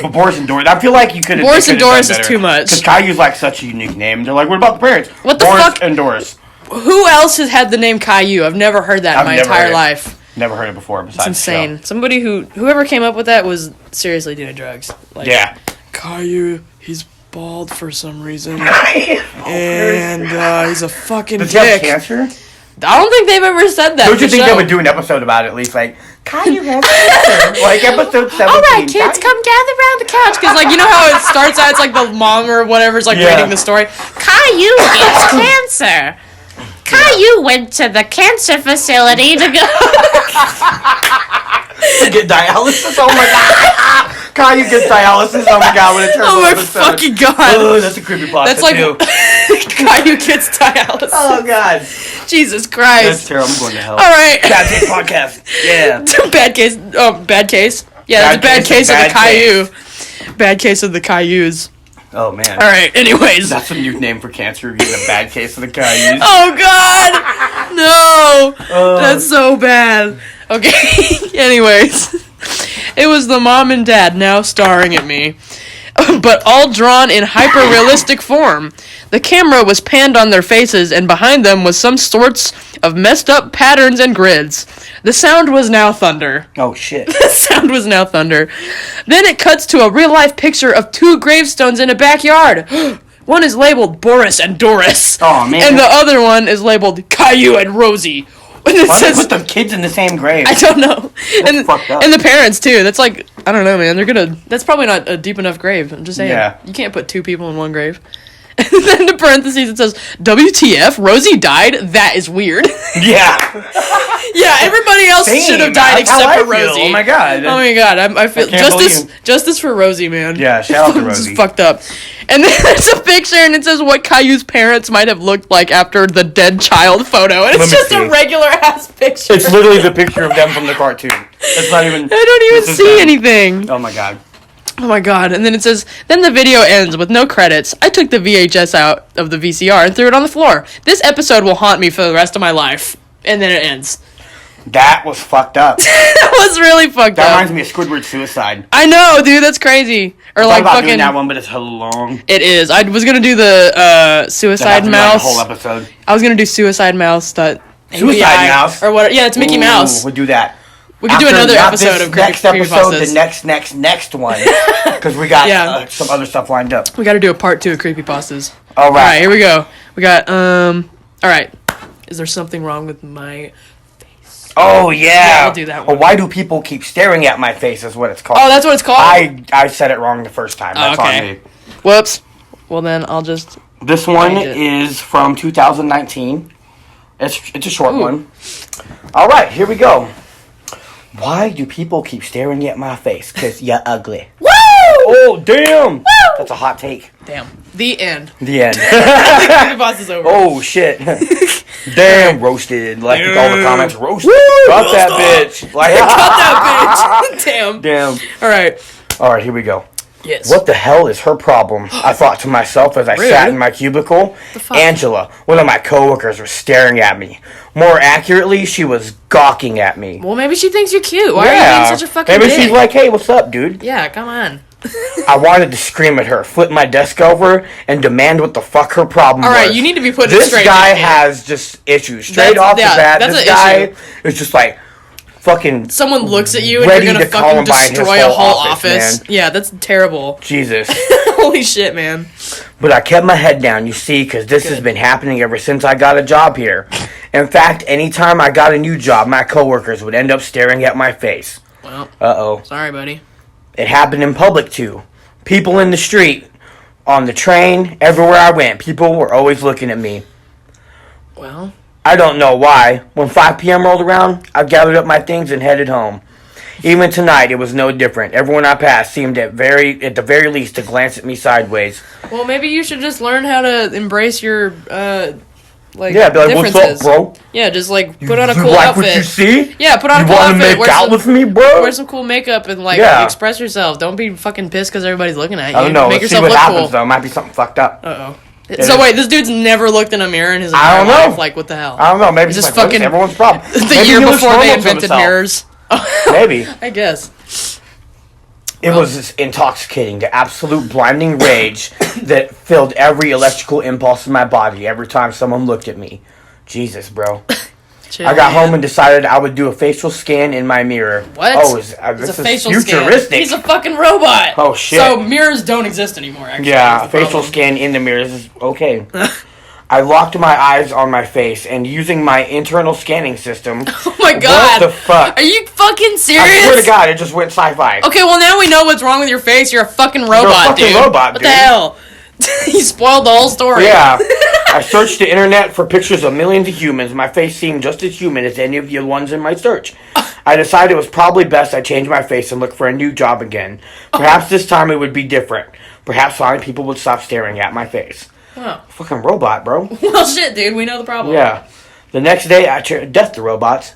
But Boris and Doris, I feel like you could have. Boris and Doris is too much. Because Caillou's like such a unique name. They're like, what about the parents? What the Boris fuck? and Doris. Who else has had the name Caillou? I've never heard that in my never entire heard it. life. Never heard it before. Besides It's insane. the show. Somebody whoever came up with that was seriously doing drugs. Like, Yeah. Caillou, he's bald for some reason. Oh, And he's a fucking Does he have dick. cancer? I don't think they've ever said that. Don't you for think show. they would do an episode about it at least? Like, Caillou has cancer. Like, episode 17. All right, kids, come gather around the couch. Because, like, you know how it starts out? It's like the mom or whatever's, like, Yeah. reading the story. Caillou gets cancer. Caillou went to the cancer facility to go. Get dialysis? Oh my god. Caillou gets dialysis? Oh my god, what a terrible Oh, my episode. fucking God. Oh, that's a creepypasta That's like too. Caillou gets dialysis. Oh god. Jesus That's Christ. terrible. I'm going to hell. All right. Bad Taste Podcast. Yeah. Bad case. Oh, bad case. Yeah, Bad that's a bad case case of of the bad Caillou. Bad case of the Cailloux. Oh man. All right. Anyways. That's a new name for cancer. You're getting a bad case of the Caillou. Oh God. No. That's so bad. Okay. Anyways. It was the mom and dad now staring at me, but all drawn in hyper-realistic form. The camera was panned on their faces, and behind them was some sorts of messed-up patterns and grids. The sound was now thunder. Oh shit. The sound was now thunder. Then it cuts to a real-life picture of 2 gravestones in a backyard. One is labeled Boris and Doris. Oh, man. And the other one is labeled Caillou and Rosie. And it Why do they says, put the kids in the same grave? I don't know. And, fucked up. and the parents too. That's like, I don't know, man. That's probably not a deep enough grave. I'm just saying. Yeah. You can't put 2 people in one grave. And then in parentheses it says, WTF, Rosie died? That is weird. Yeah. Yeah, everybody else Same. should have died That's how except I for feel. Rosie. Oh my god. Oh my god, I feel can't believe- justice for Rosie, man. Yeah, shout out to This is Rosie. fucked up. And then there's a picture, and it says what Caillou's parents might have looked like after the dead child photo, and Let it's me just see. a regular ass picture. It's literally the picture of them from the cartoon. It's not even. I don't even this is see them. anything. Oh my god. Oh my god. And then it says, then the video ends with no credits. I took the VHS out of the VCR and threw it on the floor. This episode will haunt me for the rest of my life. And then it ends. That was fucked up. That was really fucked That up. reminds me of Squidward's suicide. I know, dude, that's crazy. Or I like thought about fucking doing that one, but it's hella long. It is. I was gonna do the That Suicide has to be like Mouse. a whole episode. I was gonna do Suicide Mouse that Suicide ABI Mouse? or what? Yeah, it's Mickey Ooh, Mouse. We'll do that. We could do After another not episode this of next episode, Creepypastas. the next one, because we got Yeah. some other stuff lined up. We got to do a part 2 of Creepypastas. All All right, right. here we go. We got All right. Is there something wrong with my? Oh yeah. we'll do that Well, one. why do people keep staring at my face? Is what it's called. Oh, that's what it's called. I said it wrong the first time. That's okay. on me. Whoops. Well then, I'll just. This one Find it. is from 2019. It's a short Ooh. one. All right, here we go. Why do people keep staring at my face? 'Cause you're ugly. Woo! Oh damn! Woo! That's a hot take. Damn. The end. The end. Creepypasta's over. Oh shit! Damn, roasted. Like all the comments, roasted. Got that bitch. Like Cut that bitch. Damn. Damn. All right. All right, here we go. Yes. What the hell is her problem? I thought to myself as I sat in my cubicle. Angela, one of my coworkers, was staring at me. More accurately, she was gawking at me. Well, maybe she thinks you're cute. Why are you being such a fucking Maybe dick? she's like, hey, what's up, dude? Yeah, come on. I wanted to scream at her, flip my desk over, and demand what the fuck her problem was. Alright, you need to be putting it straight. This guy has just issues. Straight off the bat, this guy is just like fucking... Someone looks at you and you're gonna fucking destroy a whole office. Man. Yeah, that's terrible. Jesus. Holy shit, man. But I kept my head down, you see, because this has been happening ever since I got a job here. In fact, anytime I got a new job, my coworkers would end up staring at my face. Well, uh-oh. Sorry, buddy. It happened in public, too. People in the street, on the train, everywhere I went, people were always looking at me. Well... I don't know why. When 5 p.m. rolled around, I gathered up my things and headed home. Even tonight, it was no different. Everyone I passed seemed at the very least to glance at me sideways. Well, maybe you should just learn how to embrace your like yeah, be like, differences. What's up, bro? Yeah, just like put on a cool you like outfit. What you see? Yeah, put on a cool outfit. outfit. You want to make out with me, bro? Wear some cool makeup and like express yourself. Don't be fucking pissed because everybody's looking at you. I don't know. Make Let's yourself see what look happens cool. though. Might be something fucked up. So wait, this dude's never looked in a mirror in his entire life. Like, what the hell? I don't know. Maybe just like, fucking everyone's problem. The year before they invented mirrors. Maybe. I guess. It was intoxicating, the absolute blinding rage that filled every electrical impulse in my body every time someone looked at me. Jesus, bro. Chill, I got home and decided I would do a facial scan in my mirror. What? Oh, it's this a is facial futuristic. Scan. He's a fucking robot. Oh, shit. So mirrors don't exist anymore, actually. Yeah, a facial scan in the mirrors is okay. I locked my eyes on my face and using my internal scanning system. Oh my god. What the fuck? Are you fucking serious? I swear to God, it just went sci-fi. Okay, well now we know what's wrong with your face. You're a fucking robot, You're a fucking dude. robot, what dude. the hell? You spoiled the whole story. Yeah. I searched the internet for pictures of millions of humans. My face seemed just as human as any of the ones in my search. I decided it was probably best I change my face and look for a new job again. Perhaps this time it would be different. Perhaps finally people would stop staring at my face. Oh. Fucking robot, bro. Well, shit, dude. We know the problem. Yeah. The next day, death to robots.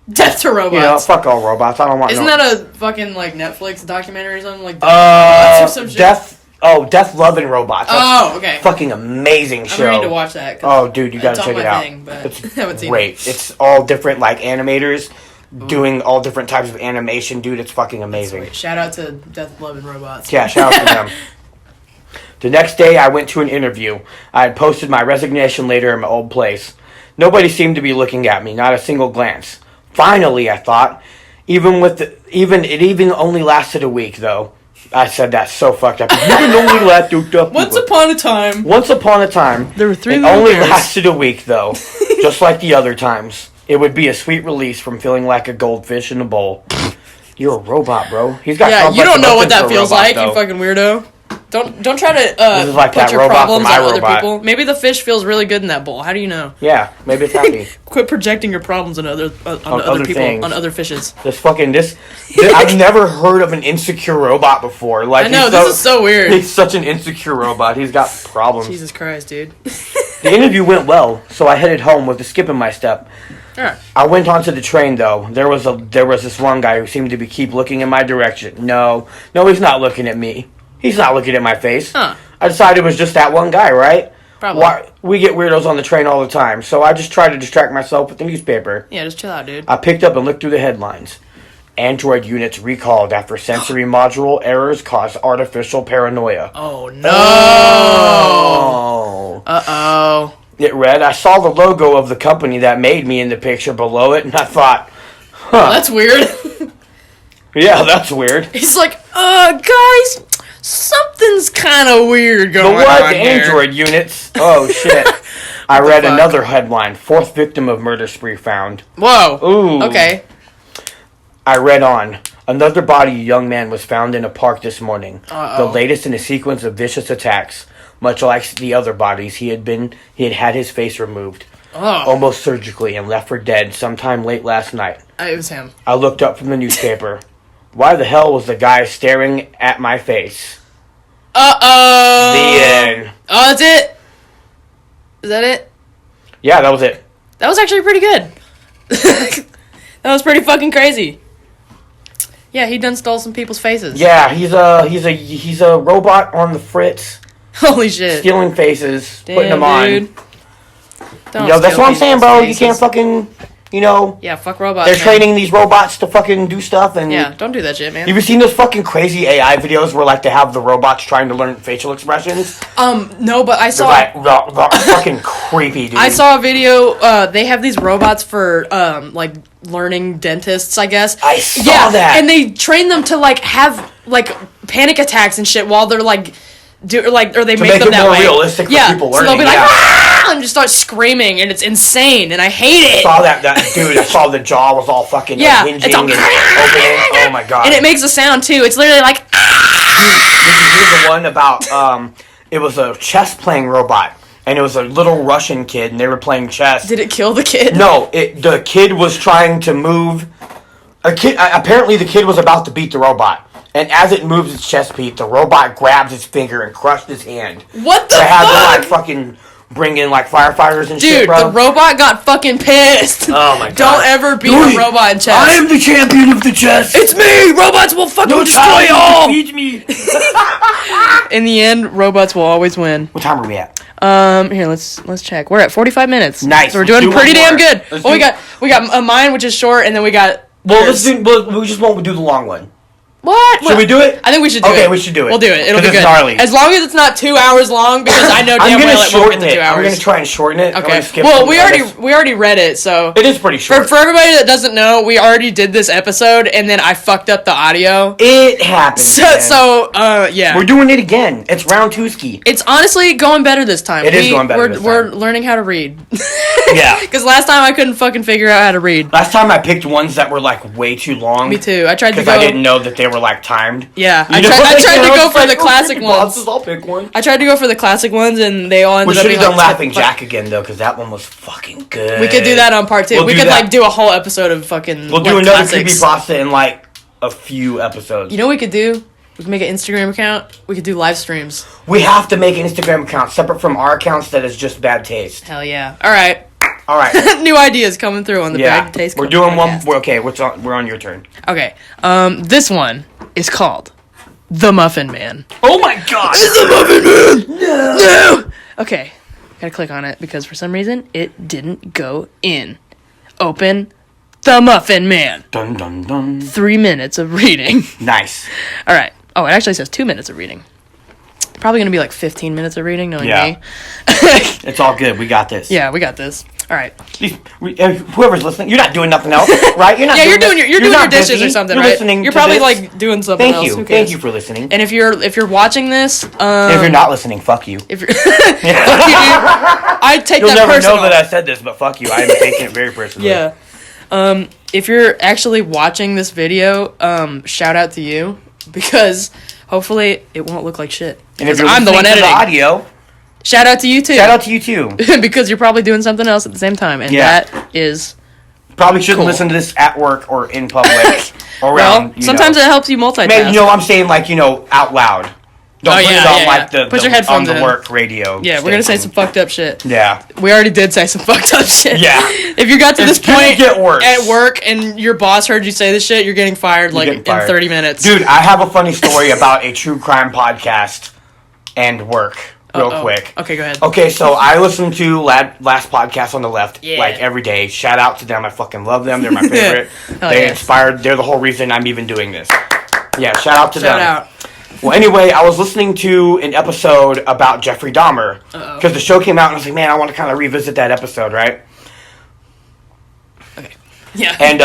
Death to robots. You know, fuck all robots. I don't want. Isn't that a fucking like Netflix documentary or something like that? Or some shit? Death Loving Robots. That's okay. Fucking amazing show. I'm ready to watch that. Oh, dude, you gotta check it out. It's great. It's all different like animators doing all different types of animation, dude. It's fucking amazing. Shout out to Death Loving Robots. Yeah, shout out to them. The next day, I went to an interview. I had posted my resignation letter in my old place. Nobody seemed to be looking at me, not a single glance. Finally, I thought, it even only lasted a week, though. I said that so fucked up. Even only lasted a week. Once upon a time, there were 3 It only lasted a week, though. Just like the other times. It would be a sweet release from feeling like a goldfish in a bowl. You're a robot, bro. He's got yeah, you don't know what that feels robot, like, though. You fucking weirdo. Don't try to this is like put that your robot problems from on other iRobot. people. Maybe the fish feels really good in that bowl. How do you know? Yeah, maybe it's happy. Quit projecting your problems on other people, things. on other fishes. This I've never heard of an insecure robot before. Like, I know, this is so weird. He's such an insecure robot. He's got problems. Jesus Christ, dude. The interview went well, so I headed home with a skip in my step. Alright. I went onto the train though. There was this one guy who seemed to keep looking in my direction. No, he's not looking at me. He's not looking at my face. Huh. I decided it was just that one guy, right? Probably. We get weirdos on the train all the time, so I just tried to distract myself with the newspaper. Yeah, just chill out, dude. I picked up and looked through the headlines. Android units recalled after sensory module errors caused artificial paranoia. Oh, no. Oh. Uh-oh. It read, I saw the logo of the company that made me in the picture below it, and I thought, huh. Well, that's weird. Yeah, that's weird. He's like, guys, something's kind of weird going on here. Android units? Oh, shit. I read another headline, 4th victim of murder spree found. Whoa. Ooh. Okay. I read on. Another body young man was found in a park this morning. The latest in a sequence of vicious attacks. Much like the other bodies, he had had his face removed. Almost surgically and left for dead sometime late last night. It was him. I looked up from the newspaper. Why the hell was the guy staring at my face? Uh-oh. The end. Oh, that's it? Is that it? Yeah, that was it. That was actually pretty good. That was pretty fucking crazy. Yeah, he done stole some people's faces. Yeah, he's a robot on the fritz, Holy shit. stealing faces, Damn, putting them on. dude. Don't Yo, that's steal what I'm saying, people's bro. faces. You can't fucking, Yeah, fuck robots. they're man. training these robots to fucking do stuff, and Yeah, don't do that shit, man. You ever seen those fucking crazy AI videos where like they have the robots trying to learn facial expressions? No, but I They're saw. like fucking creepy, dude. I saw a video. They have these robots for like learning dentists, I guess. I saw that. and they train them to like have like panic attacks and shit while they're like or they to make make them it that more way. realistic for people so learning. they'll be like, yeah. "Ah!" and just start screaming, and it's insane, and I hate it. I saw that dude. I saw the jaw was all fucking Yeah, hinging it's all- and opening. Oh my god! And it makes a sound too. It's literally like, Did you hear the one about it was a chess playing robot, and it was a little Russian kid, and they were playing chess. did it kill the kid? No, the kid was trying to move. Apparently, the kid was about to beat the robot, and as it moves its chess piece, the robot grabs his finger and crushed his hand. What the They had to fuck? like fucking bring in like firefighters and shit, Dude, bro. the robot got fucking pissed. Oh my god! Don't ever beat a robot in chess. I am the champion of the chess. It's me! Robots will fucking no destroy child all! can defeat me. In the end, robots will always win. What time are we at? Here, let's check. We're at 45 minutes. Nice. So we're Let's doing do pretty one damn more. good. Let's Well, do- we got a mine, which is short, and then we got Well, yours. we just won't do the long one. What? Should we do it? I think we should do it. Okay, we should do it. We'll do it. It'll be 'Cause good. it's gnarly. As long as it's not 2 hours long, because I know I'm damn gonna well it won't shorten get to 2 it. hours. I'm gonna try and shorten it. I'm Okay. gonna skip Well, some we others. already read it, so It is pretty short. for everybody that doesn't know, we already did this episode, and then I fucked up the audio. It happens. So, yeah. We're doing it again. It's round two ski. It's honestly going better this time. It is going better this We're time. learning how to read. Yeah. Because last time I couldn't fucking figure out how to read. Last time I picked ones that were like way too long. Me too. I tried to Because go. I didn't know that they were like timed. Yeah, You know, I tried to you know, go it's for like, the oh, classic Creepypastas, ones. I'll pick one. I tried to go for the classic ones, and they all ended We up should being have done like Laughing Jack again though, because that one was fucking good. We could do that on part 2. We'll We do could that. like do a whole episode of fucking. We'll do like, another classics. creepypasta in like a few episodes. You know what we could do? We could make an Instagram account. We could do live streams. We have to make an Instagram account separate from our accounts that is just bad taste. Hell yeah! All right, All right. new ideas coming through on the Yeah. Bad Taste. We're doing one. podcast. Okay, we're on your turn. Okay, this one is called The Muffin Man. Oh my god! It's the Muffin Man! No! Okay, gotta click on it because for some reason it didn't go in. Open The Muffin Man. Dun dun dun. 3 minutes of reading. Nice. Alright. Oh, it actually says 2 minutes of reading. Probably gonna be like 15 minutes of reading, knowing Yeah. me. It's all good. We got this. Yeah, we got this. Alright. Whoever's listening, you're not doing nothing else, right? You're not. Yeah, you're this- doing your not dishes busy. or something, You're right? listening. You're to probably this. like doing something Thank else. you. Who Thank cares? you for listening. And if you're watching this, if you're not listening, fuck you. if you're fuck you, dude. I take You'll that never personal. know that I said this, but fuck you. I am taking it very personally. Yeah. If you're actually watching this video, shout out to you because hopefully it won't look like shit. And if Because you're I'm the one listening to the editing. audio, Shout out to you too. shout out to you too. because you're probably doing something else at the same time, and Yeah. that is Probably shouldn't Cool. listen to this at work or in public or well. around. Sometimes it helps you multitask. Maybe, I'm saying like out loud. Don't Oh, put yeah, it on yeah, like yeah. the Put your on headphones the in. work radio. Yeah, we're gonna say station. some fucked up shit. Yeah. We already did say some fucked up shit. Yeah. If you got to It's this gonna point get worse. at work and your boss heard you say this shit, you're getting fired You're like getting fired. in 30 minutes. Dude, I have a funny story about a true crime podcast and work. Real Uh-oh. quick. Okay, go ahead. Okay, so I listen to Last Podcast on the Left Yeah. like every day. Shout out to them. I fucking love them. They're my favorite. Hell They yeah. inspired. They're the whole reason I'm even doing this. Yeah, shout out to Shout them. out. Well, anyway, I was listening to an episode about Jeffrey Dahmer Uh-oh. because the show came out and I was like, man, I want to kind of revisit that episode, right? Yeah. And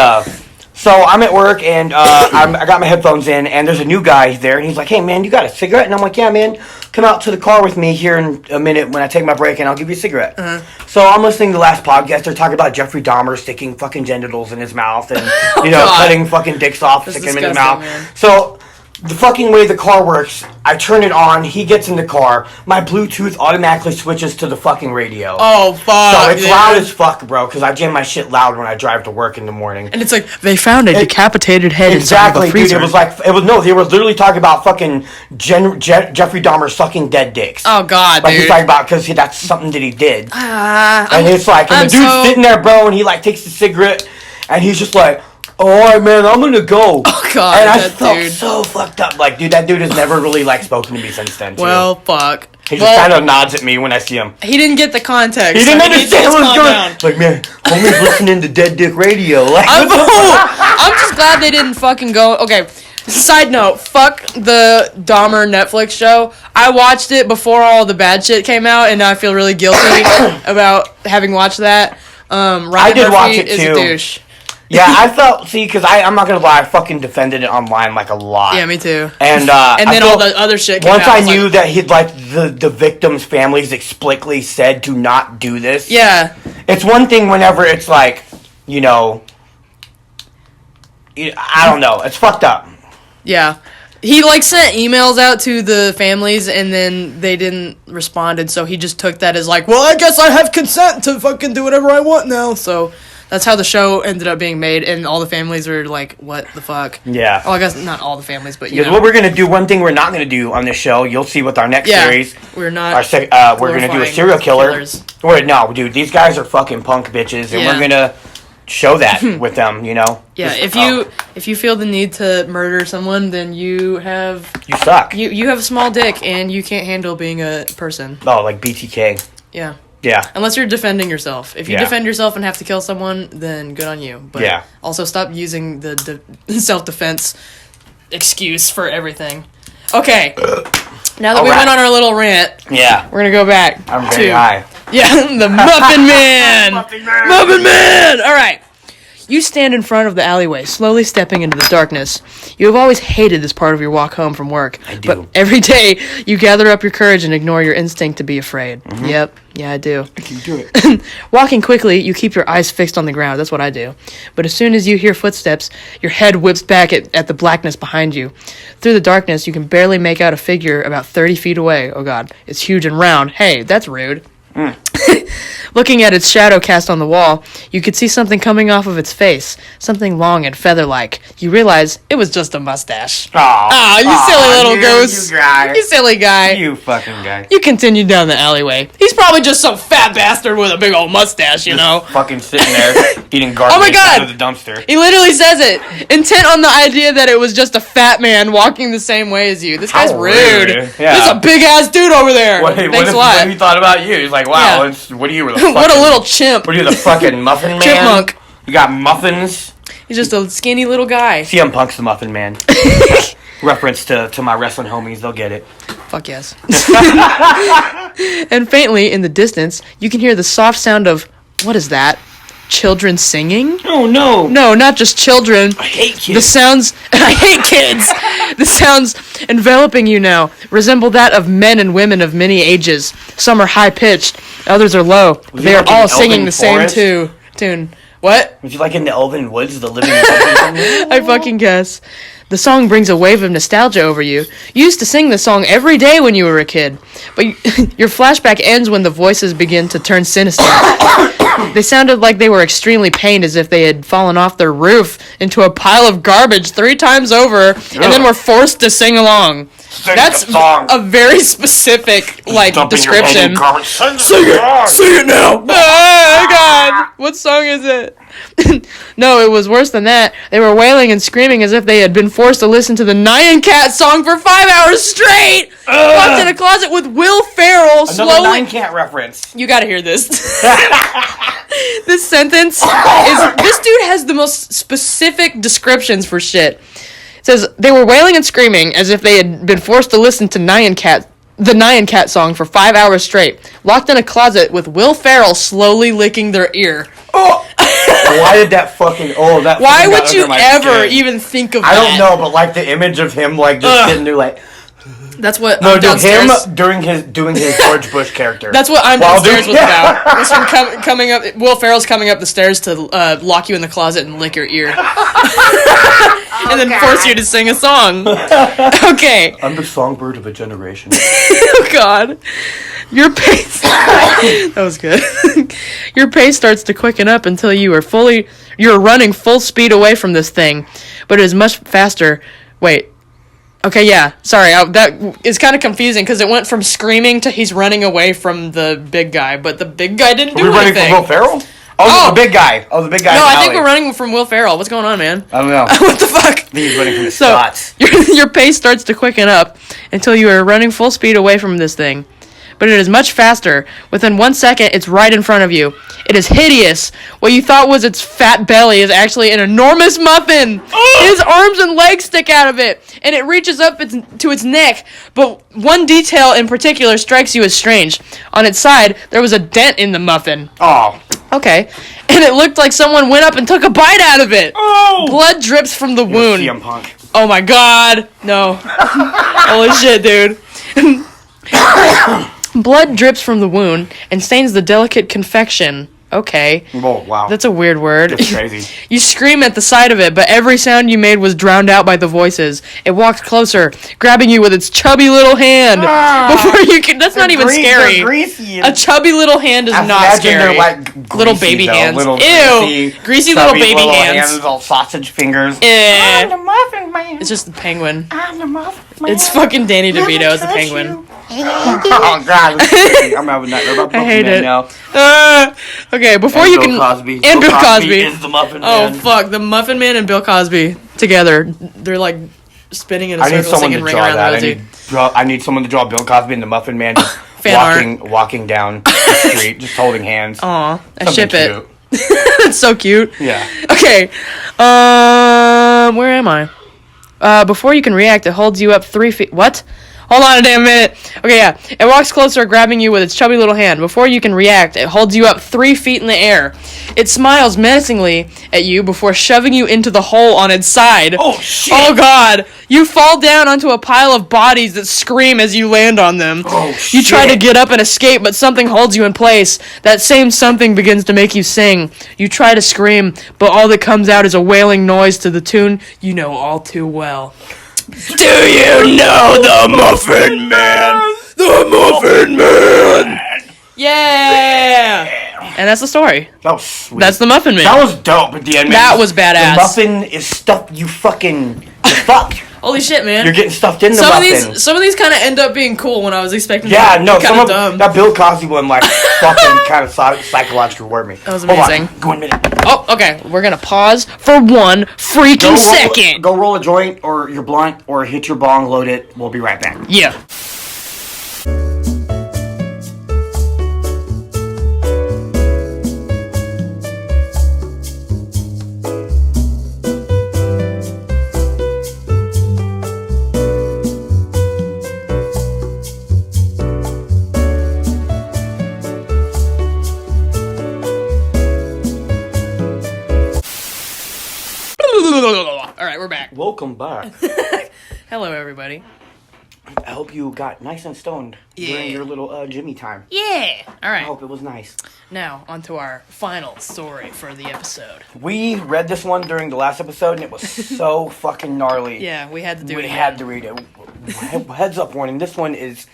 so I'm at work and I got my headphones in and there's a new guy there and he's like, hey man, you got a cigarette? And I'm like, yeah man, come out to the car with me here in a minute when I take my break and I'll give you a cigarette. So I'm listening to the last podcast. They're talking about Jeffrey Dahmer sticking fucking genitals in his mouth and God. cutting fucking dicks off, That's sticking them in his disgusting, mouth. man. So the fucking way the car works, I turn it on, he gets in the car, my Bluetooth automatically switches to the fucking radio. Oh fuck. So it's dude. loud as fuck, bro, because I jam my shit loud when I drive to work in the morning. And it's like they found a decapitated head Exactly, inside of a dude. freezer. They were literally talking about fucking Jeffrey Dahmer sucking dead dicks. Oh god, Like dude. he's talking about because that's something that he did. And I'm it's like, and I'm the dude's so- sitting there, bro, and he like takes the cigarette, and he's just like, alright, man, I'm gonna go. Oh, God, and I that felt dude. so fucked up. Like, dude, that dude has never really, like, spoken to me since then, too. Well, fuck. He just kind of nods at me when I see him. He didn't get the context. He didn't so needs to understand what was calm going down. on. Like, man, homie's listening to Dead Dick Radio. Like, I'm just glad they didn't fucking go. Okay, side note, fuck the Dahmer Netflix show. I watched it before all the bad shit came out, and now I feel really guilty about having watched that. Ryan I did Murphy watch it, is too. a douche. yeah, I felt, because I'm not gonna lie, I fucking defended it online, like, a lot. Yeah, me too. And And then I all felt- the other shit came Once out. I was knew like, that he'd, like, the victims' families explicitly said to not do this. yeah, It's one thing whenever it's, like, you know, I don't know. It's fucked up. yeah. He, like, sent emails out to the families, and then they didn't respond, and so he just took that as, like, well, I guess I have consent to fucking do whatever I want now, so that's how the show ended up being made, and all the families were like, what the fuck? Yeah. Well, I guess not all the families, but, you Because know. what we're gonna do, one thing we're not gonna do on this show, you'll see with our next Yeah, series. we're not We're gonna do a glorifying serial killer. killers. Wait, no, dude, these guys are fucking punk bitches, and Yeah. we're gonna show that with them. You know. Yeah, Just, if you feel the need to murder someone, then you you suck. you have a small dick and you can't handle being a person. Oh, like BTK. Yeah. Yeah. Unless you're defending yourself. If you Yeah. defend yourself and have to kill someone, then good on you. But Yeah. also stop using the self-defense excuse for everything. Okay. Now that we Alright. went on our little rant, Yeah. we're gonna go back I'm to very high. yeah, the Muffin Man. Muffin Man. All right. You stand in front of the alleyway, slowly stepping into the darkness. You have always hated this part of your walk home from work. I do. But every day, you gather up your courage and ignore your instinct to be afraid. Yep. Yeah, I do. You do it. Walking quickly, you keep your eyes fixed on the ground. That's what I do. But as soon as you hear footsteps, your head whips back at the blackness behind you. Through the darkness, you can barely make out a figure about 30 feet away. Oh, God. It's huge and round. Hey, that's rude. Looking at its shadow cast on the wall, you could see something coming off of its face, something long and feather-like. You realize it was just a mustache. Aw, you silly little you, goose. You guy. You silly guy. You fucking guy. You continue down the alleyway. He's probably just some fat bastard with a big old mustache, you know? Fucking sitting there eating garbage Oh my God. out of the dumpster. He literally says it, intent on the idea that it was just a fat man walking the same way as you. This guy's How rude. rude. Yeah. There's a big-ass dude over there. Thanks a lot. What he thought about you? He's like, wow, Yeah. what are you? The What a fucking- little chimp. What are you, the fucking muffin man? Chipmunk. You got muffins? He's just a skinny little guy. CM Punk's the muffin man. Reference to my wrestling homies, they'll get it. Fuck yes. And faintly, in the distance, you can hear the soft sound of, what is that? Children singing? Oh no! No, not just children. I hate kids. The sounds, I hate kids. The sounds enveloping you now resemble that of men and women of many ages. Some are high pitched, others are low. Was They he are like in all singing Elven the same Forest? tune. What? Was you like in the Elven Woods, the living legend? I fucking guess. The song brings a wave of nostalgia over you. You used to sing the song every day when you were a kid, but your flashback ends when the voices begin to turn sinister. They sounded like they were extremely pained, as if they had fallen off their roof into a pile of garbage 3 times over, and then were forced to sing along. That's the song. a very specific, like, Dumping your head in description. garbage. Sing Sing it now! Oh, God! What song is it? No, it was worse than that. They were wailing and screaming as if they had been forced to listen to the Nyan Cat song for 5 hours straight! Locked in a closet with Will Ferrell Another slowly... Nine Cat reference. You gotta hear this. This sentence is... This dude has the most specific descriptions for shit. It says, they were wailing and screaming as if they had been forced to listen to the Nyan Cat song for 5 hours straight, locked in a closet with Will Ferrell slowly licking their ear. Oh! Why did that fucking... Oh, that Why fucking got would you under my ever skin. even think of I that? don't know, but like the image of him like just sitting there like... That's what No, I'm dude, downstairs. him doing his George Bush character. That's what I'm While downstairs doing- with about. It's from coming up. Will Ferrell's coming up the stairs to lock you in the closet and lick your ear, and then force you to sing a song. Okay. I'm the songbird of a generation. Oh God. Your pace. That was good. Your pace starts to quicken up until you're running full speed away from this thing, but it is much faster. Wait. Okay, yeah. Sorry, that is kind of confusing because it went from screaming to he's running away from the big guy, but the big guy didn't Are do we running anything. from Will Ferrell? Oh, the big guy. Oh, the big guy. No, in the I think alley. we're running from Will Ferrell. What's going on, man? I don't know. What the fuck? I think he's running from the So Scots. your pace starts to quicken up until you are running full speed away from this thing. But it is much faster. Within 1 second, it's right in front of you. It is hideous. What you thought was its fat belly is actually an enormous muffin. His arms and legs stick out of it, and it reaches up to its neck. But one detail in particular strikes you as strange. On its side, there was a dent in the muffin. Oh. Okay. And it looked like someone went up and took a bite out of it. Oh. Blood drips from the wound. CM Punk. Oh my god. No. Holy shit, dude. Blood drips from the wound and stains the delicate confection. Okay. Oh, wow. That's a weird word. That's crazy. You scream at the sight of it, but every sound you made was drowned out by the voices. It walked closer, grabbing you with its chubby little hand. Before you can... That's not even scary. They're greasy. A chubby little hand is not Imagine scary. they're like greasy, Little baby though. hands. Little Ew. Greasy little chubby baby hands. All sausage fingers. Eh. I'm the muffin man. It's just the penguin. I'm the muffin man. It's fucking Danny DeVito as the penguin. Oh, God. I'm having that about I hate Muffin Man it. now. Okay, before And you Bill can... Cosby. And Bill Cosby. is the Muffin Oh, Man. fuck. The Muffin Man and Bill Cosby together. They're like spinning in a I need circle, someone singing to Ring draw Around that. the Rosie. I need someone to draw Bill Cosby and the Muffin Man just Fan walking down the street, just holding hands. Aw, I Something ship it. cute. That's so cute. Yeah. Okay. Where am I? Before you can react, it holds you up 3 feet. What? Hold on a damn minute. Okay, yeah. It walks closer, grabbing you with its chubby little hand. Before you can react, it holds you up 3 feet in the air. It smiles menacingly at you before shoving you into the hole on its side. Oh, shit. Oh, God. You fall down onto a pile of bodies that scream as you land on them. Oh, You try to shit. get up and escape, but something holds you in place. That same something begins to make you sing. You try to scream, but all that comes out is a wailing noise to the tune you know all too well. Do you know the Muffin Man? The Muffin Man! Yeah! And that's the story. That was sweet. That's the Muffin Man. That was dope at the end, man. That was badass. The muffin is stuffed. You fucked. Holy shit, man. You're getting stuffed in the some muffin. of these kind of end up being cool when I was expecting Yeah, them no, to be some kind of of dumb. that Bill Cosby one, like, fucking kind of psychological word me. That was Hold on. amazing. Go a minute. Oh, okay. We're gonna pause for 1 freaking second. Go roll a joint or your blunt or hit your bong, load it. We'll be right back. Yeah. All right, we're back. Welcome back. Hello, everybody. I hope you got nice and stoned during your little Jimmy time. Yeah. All I right. hope it was nice. Now, on to our final story for the episode. We read this one during the last episode, and it was so fucking gnarly. Yeah, we had to do it We again. had to read it. Heads up warning, this one is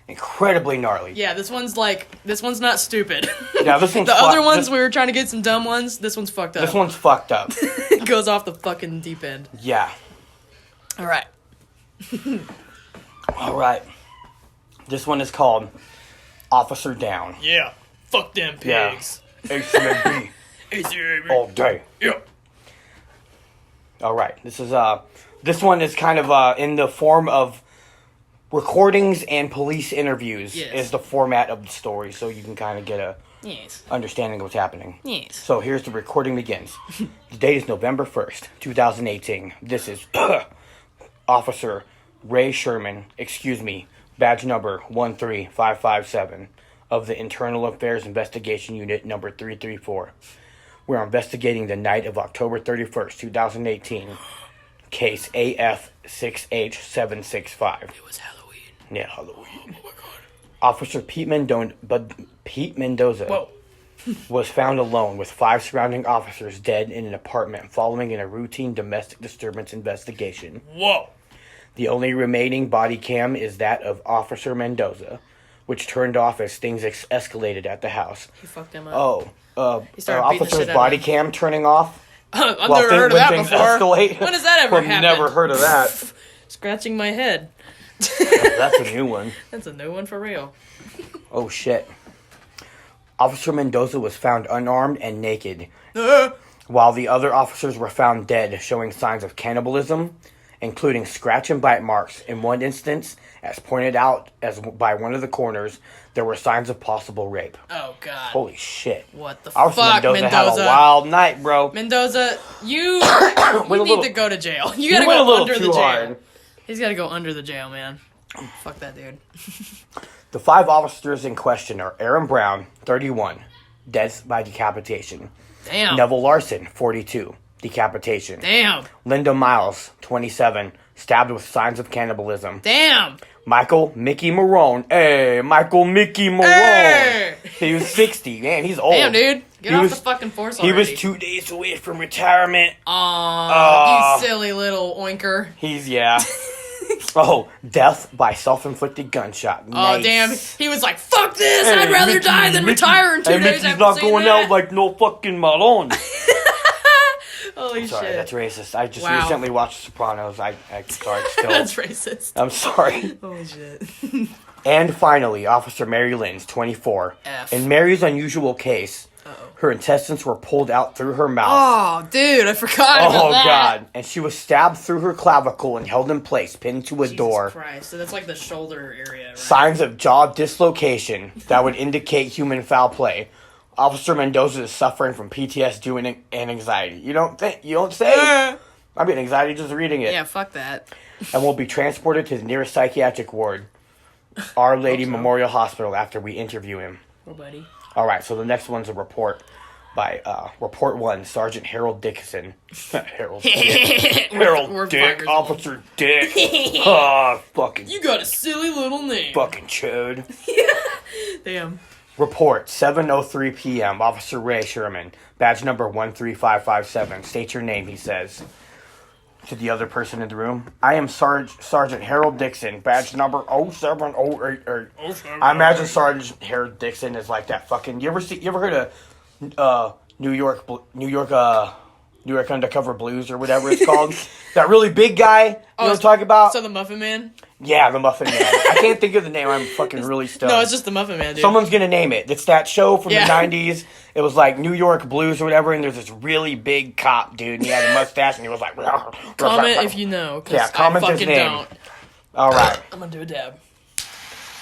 incredibly gnarly. Yeah, this one's not stupid. Yeah, this one's The other fucked. ones, we were trying to get some dumb ones. This one's fucked up. This one's fucked up. It goes off the fucking deep end. Yeah. All right. All right. This one is called Officer Down. Yeah. Fuck them Yeah. pigs. ACAB all day. Yeah. All right. This one is kind of in the form of recordings and police interviews. Yes. Is the format of the story, so you can kind of get a Yes. understanding of what's happening. Yes. So here's the recording begins. The date is November 1st, 2018. This is Officer Ray Sherman, badge number 13557 of the Internal Affairs Investigation Unit number 334. We're investigating the night of October 31st, 2018. Case AF6H765. It was Halloween. Yeah, Halloween. Oh my god. Officer Pete Mendoza Whoa. was found alone with 5 surrounding officers dead in an apartment following a routine domestic disturbance investigation. Whoa. The only remaining body cam is that of Officer Mendoza, which turned off as things escalated at the house. He fucked them up. He started beating the officer's shit out of body him. cam turning off? I've While never heard of when that things before. escalate? When has that ever I've happened? never heard of that. Scratching my head. That's a new one. That's a new one for real. Oh, shit. Officer Mendoza was found unarmed and naked, while the other officers were found dead, showing signs of cannibalism, including scratch and bite marks. In one instance, as pointed out by one of the coroners, there were signs of possible rape. Oh, God. Holy shit. What the Officer fuck, Mendoza had a wild night, bro. Mendoza, you Went need to go to jail. You gotta went a go little under the too jail. hard. He's gotta go under the jail, man. Fuck that dude. The 5 officers in question are Aaron Brown, 31, death by decapitation. Damn. Neville Larson, 42, decapitation. Damn. Linda Miles, 27, stabbed with signs of cannibalism. Damn. Michael Mickey Marone. Hey, Michael Mickey Marone. Hey. He was 60. Man, he's old. Damn, dude. Get He off was- the fucking force He already. was 2 days away from retirement. Aw, you silly little oinker. He's, yeah. Oh, death by self-inflicted gunshot. Oh, Nice. damn. He was like, fuck this. I'd Hey, rather Mickey, die than Mickey. retire in 2 Hey, days Mickey's after not seeing going that. out like no fucking Malone. Holy Sorry, shit. that's racist. I just Wow. recently watched Sopranos. I'm sorry, still. That's racist. I'm sorry. Holy shit. And finally, Officer Mary Lynn's 24. F. In Mary's unusual case, her intestines were pulled out through her mouth. Oh, dude, I forgot about Oh, that. God. And she was stabbed through her clavicle and held in place, pinned to a Jesus door. Christ. So that's like the shoulder area, right? Signs of jaw dislocation that would indicate human foul play. Officer Mendoza is suffering from PTSD and anxiety. You don't say? I'm getting anxiety just reading it. Yeah, fuck that. And will be transported to the nearest psychiatric ward, Our Lady Memorial Hospital, after we interview him. Oh, buddy. All right, so the next one's a report by Report 1, Sergeant Harold Dickinson. Harold Dick. Harold we're Dick, 5 years old. Officer Dick. Oh, fucking You got a silly little name. fucking chode. Damn. Report, 7:03 p.m., Officer Ray Sherman, badge number 13557. State your name, he says. To the other person in the room, I am Sergeant Harold Dixon, badge number 07088. I imagine Sergeant Harold Dixon is like that fucking. You ever heard of New York Undercover Blues or whatever it's called? That really big guy. You know what I'm talking about? So the Muffin Man? Yeah, the Muffin Man. I can't think of the name. I'm fucking really stoned. No, it's just the Muffin Man, dude. Someone's gonna name it. It's that show from Yeah. the 90s. It was like New York Blues or whatever, and there's this really big cop dude, and he had a mustache, and he was like... Comment if you know, because Yeah, comment I his fucking name. don't. All right. I'm gonna do a dab.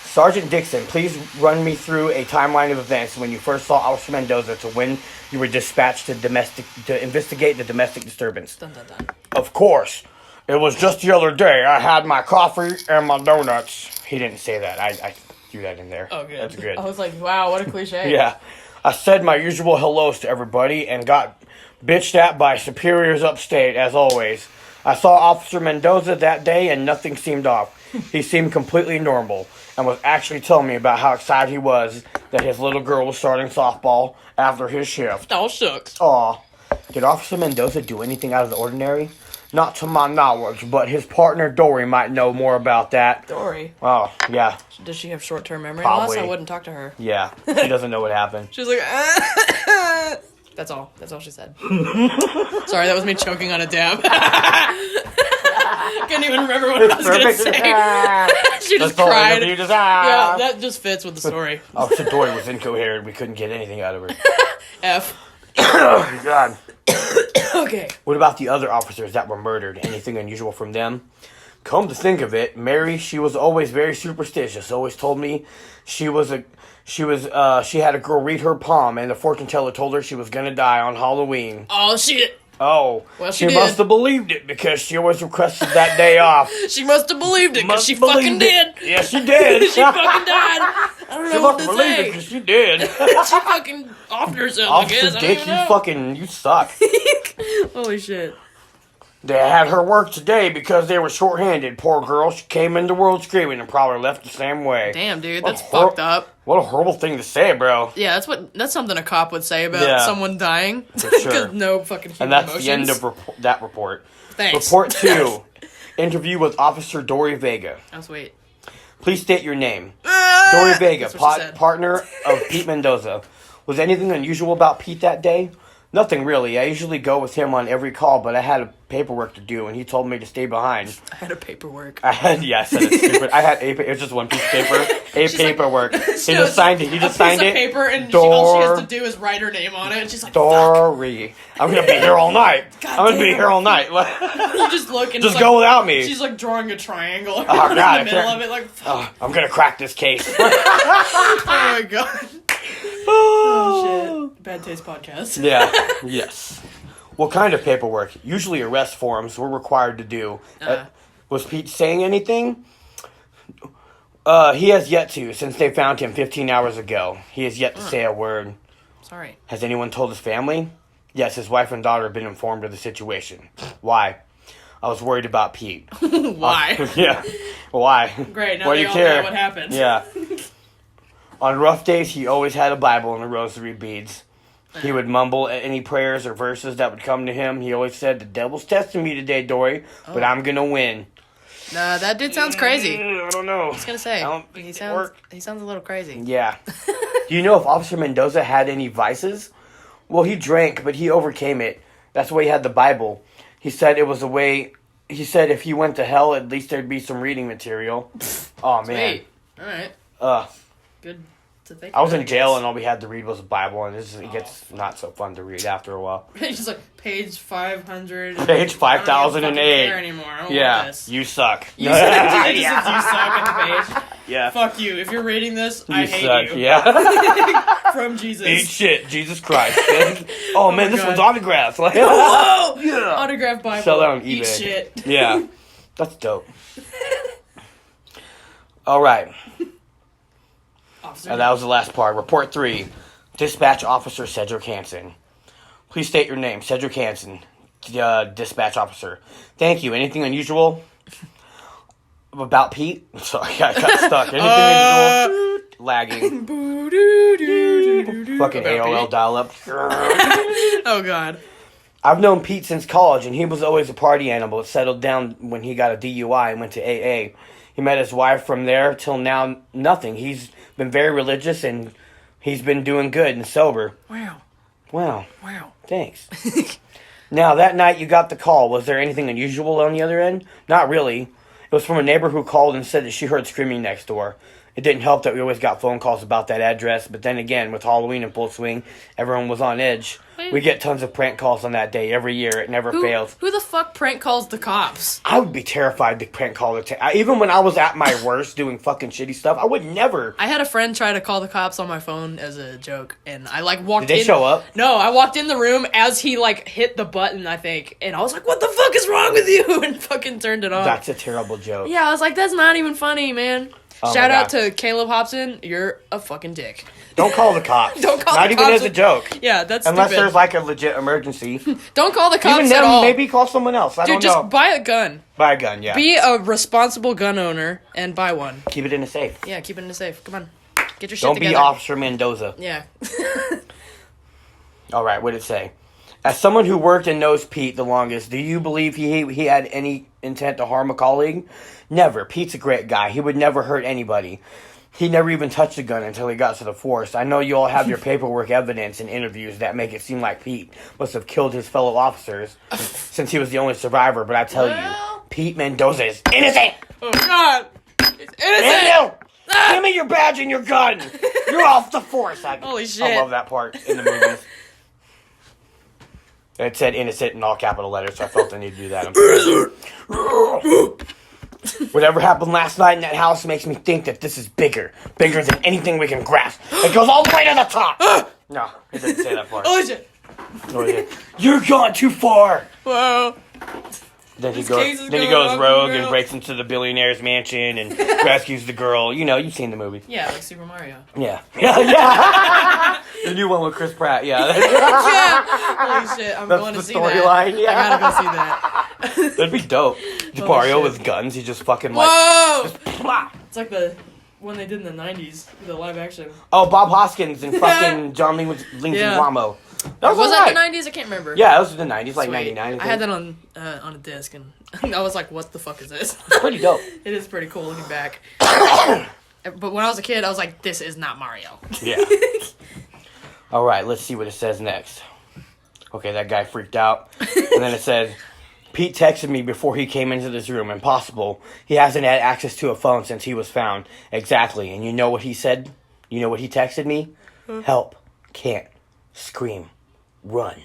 Sergeant Dixon, please run me through a timeline of events when you first saw Officer Mendoza to when you were dispatched to investigate the domestic disturbance. Dun, dun, dun. Of course. It was just the other day. I had my coffee and my donuts. He didn't say that. I threw that in there. Oh, good. That's good. I was like, wow, what a cliche. Yeah. I said my usual hellos to everybody and got bitched at by superiors upstate, as always. I saw Officer Mendoza that day and nothing seemed off. He seemed completely normal and was actually telling me about how excited he was that his little girl was starting softball after his shift. All shucks. Aw. Did Officer Mendoza do anything out of the ordinary? Not to my knowledge, but his partner Dory might know more about that. Dory. Oh, yeah. Does she have short-term memory Probably. loss? I wouldn't talk to her. Yeah. He doesn't know what happened. She was like, That's all. That's all she said. Sorry, that was me choking on a dab. Couldn't even remember what I was going to say. She just cried. Yeah, that just fits with the story. Officer Dory was incoherent. We couldn't get anything out of her. F. Oh, God. Okay. What about the other officers that were murdered? Anything unusual from them? Come to think of it, Mary, she was always very superstitious. Always told me she had a girl read her palm, and the fortune teller told her she was gonna die on Halloween. Oh, shit. Oh, Well, she she must did. have believed it because she always requested that day off. She must have believed it, because Must she have believed fucking it. did. Yeah, she did. She fucking died. I don't She know what must to have believed it say. because she did. She fucking offed herself, I guess. Officer I Dick, don't you know. fucking, you suck. Holy shit. They had her work today because they were short-handed. Poor girl, she came into the world screaming and probably left the same way. Damn, dude, What that's a hor- fucked up. What a horrible thing to say, bro. Yeah, that's something a cop would say about Yeah. someone dying. For Because sure. no fucking human And that's emotions. the end of that report. Thanks. Report 2. Interview with Officer Dory Vega. Oh, sweet. Please state your name. Dory Vega, That's what she said. partner of Pete Mendoza. Was anything unusual about Pete that day? Nothing really. I usually go with him on every call, but I had paperwork to do, and he told me to stay behind. I had a paperwork. I said it's stupid. It was just one piece of paper. Paperwork. Like, He just signed it. He just signed it. Paper, and all she has to do is write her name on it. And she's like, Dory. I'm gonna be here all night. God I'm gonna be damn. here all night. You just look and Just it's go like, without me. she's like drawing a triangle Oh, God, in the I middle can't- of it. Like, Oh, I'm gonna crack this case. oh my god. Oh shit. Bad Taste Podcast. Yeah. Yes. What kind of paperwork? Usually arrest forms we're required to do. Was Pete saying anything? He has yet to, since they found him 15 hours ago. He has yet to say a word. Sorry. Has anyone told his family? Yes, his wife and daughter have been informed of the situation. Why? I was worried about Pete. Why? Yeah. Why? Great, now Why they do you all care? know what happened. Yeah. On rough days, he always had a Bible and the rosary beads. He would mumble any prayers or verses that would come to him. He always said, "The devil's testing me today, Dory, but I'm gonna win." Nah, that dude sounds crazy. I don't know. I was gonna say, I don't think he it sounds worked. a little crazy. Yeah. Do you know if Officer Mendoza had any vices? Well, he drank, but he overcame it. That's why he had the Bible. He said it was a way. He said if he went to hell, at least there'd be some reading material. Oh man. Sweet. All right. Good to think. I was about, in jail guess. and all we had to read was the Bible, and it gets not so fun to read after a while. It's just like page 500. Page 5008. I don't care anymore. I don't want Yeah, this. you suck. You suck. It just says you suck on the page. Yeah. Fuck you. If you're reading this, You I hate suck. you. Yeah. From Jesus. Eat shit, Jesus Christ. Oh man, my this God. one's autographed. Like, Whoa! yeah. Autograph Bible. Sell that on Eat eBay. shit. Yeah, that's dope. All right. Officer. And that was the last part. Report 3. Dispatch Officer Cedric Hansen. Please state your name. Cedric Hansen. Dispatch Officer. Thank you. Anything unusual? About Pete? Sorry, I got stuck. Anything unusual? Lagging. Fucking AOL dial-up. Oh, God. I've known Pete since college, and he was always a party animal. It settled down when he got a DUI and went to AA. He met his wife from there till now, nothing. He's been very religious, and he's been doing good and sober. Wow. Wow. Wow. Thanks. Now, that night you got the call. Was there anything unusual on the other end? Not really. It was from a neighbor who called and said that she heard screaming next door. It didn't help that we always got phone calls about that address, but then again, with Halloween in full swing, everyone was on edge. We get tons of prank calls on that day every year. It never fails. Who the fuck prank calls the cops? I would be terrified to prank call even when I was at my worst doing fucking shitty stuff, I would never. I had a friend try to call the cops on my phone as a joke, and I like walked in. Did they show up? No, I walked in the room as he like hit the button, I think, and I was like, "What the fuck is wrong with you?" and fucking turned it off. That's a terrible joke. Yeah, I was like, "That's not even funny, man." Oh Shout my out God. to Caleb Hobson. You're a fucking dick. Don't call the cops. Don't call Not the even cops. as a joke. Yeah, that's Unless stupid. there's like a legit emergency. Don't call the cops Even at then, all. maybe call someone else. I Dude, don't know. just buy a gun. Buy a gun, yeah. Be a responsible gun owner and buy one. Keep it in a safe. Yeah, keep it in the safe. Come on. Get your shit Don't together. be Officer Mendoza. Yeah. All right, what did it say? As someone who worked and knows Pete the longest, do you believe he had any intent to harm a colleague? Never. Pete's a great guy. He would never hurt anybody. He never even touched a gun until he got to the force. I know you all have your paperwork evidence and interviews that make it seem like Pete must have killed his fellow officers since he was the only survivor, but I tell you, Pete Mendoza is innocent! Oh, God. It's innocent. Daniel! Give me your badge and your gun! You're off the force! Holy shit. I love that part in the movies. It said innocent in all capital letters, so I felt the need to do that. Whatever happened last night in that house makes me think that this is bigger. Bigger than anything we can grasp. It goes all the way to the top! No, it didn't say that part. Holy shit. No, it didn't. You're gone too far! Whoa. Then he This goes. case is Then he going goes off rogue the and rails. breaks into the billionaire's mansion and rescues the girl. You know, you've seen the movie. Yeah, like Super Mario. Yeah, yeah. The new one with Chris Pratt. Yeah, Yeah. Holy shit. I'm That's going the to see that. storyline. Yeah, I gotta go see that. that'd be dope. Mario shit. with guns. He just fucking like. Whoa. Blah. It's like the one they did in the 90s, the live action. Oh, Bob Hoskins and fucking John Leguizamo. That was Was alright. that the 90s? I can't remember. Yeah, it was the 90s, like Sweet. 99. I had that on a disc, and I was like, "What the fuck is this?" It's pretty dope. It is pretty cool looking back. But when I was a kid, I was like, "This is not Mario." Yeah. All right, let's see what it says next. Okay, that guy freaked out. And then it said, Pete texted me before he came into this room. Impossible. He hasn't had access to a phone since he was found. Exactly. And you know what he said? You know what he texted me? Help. Can't. Scream. Run.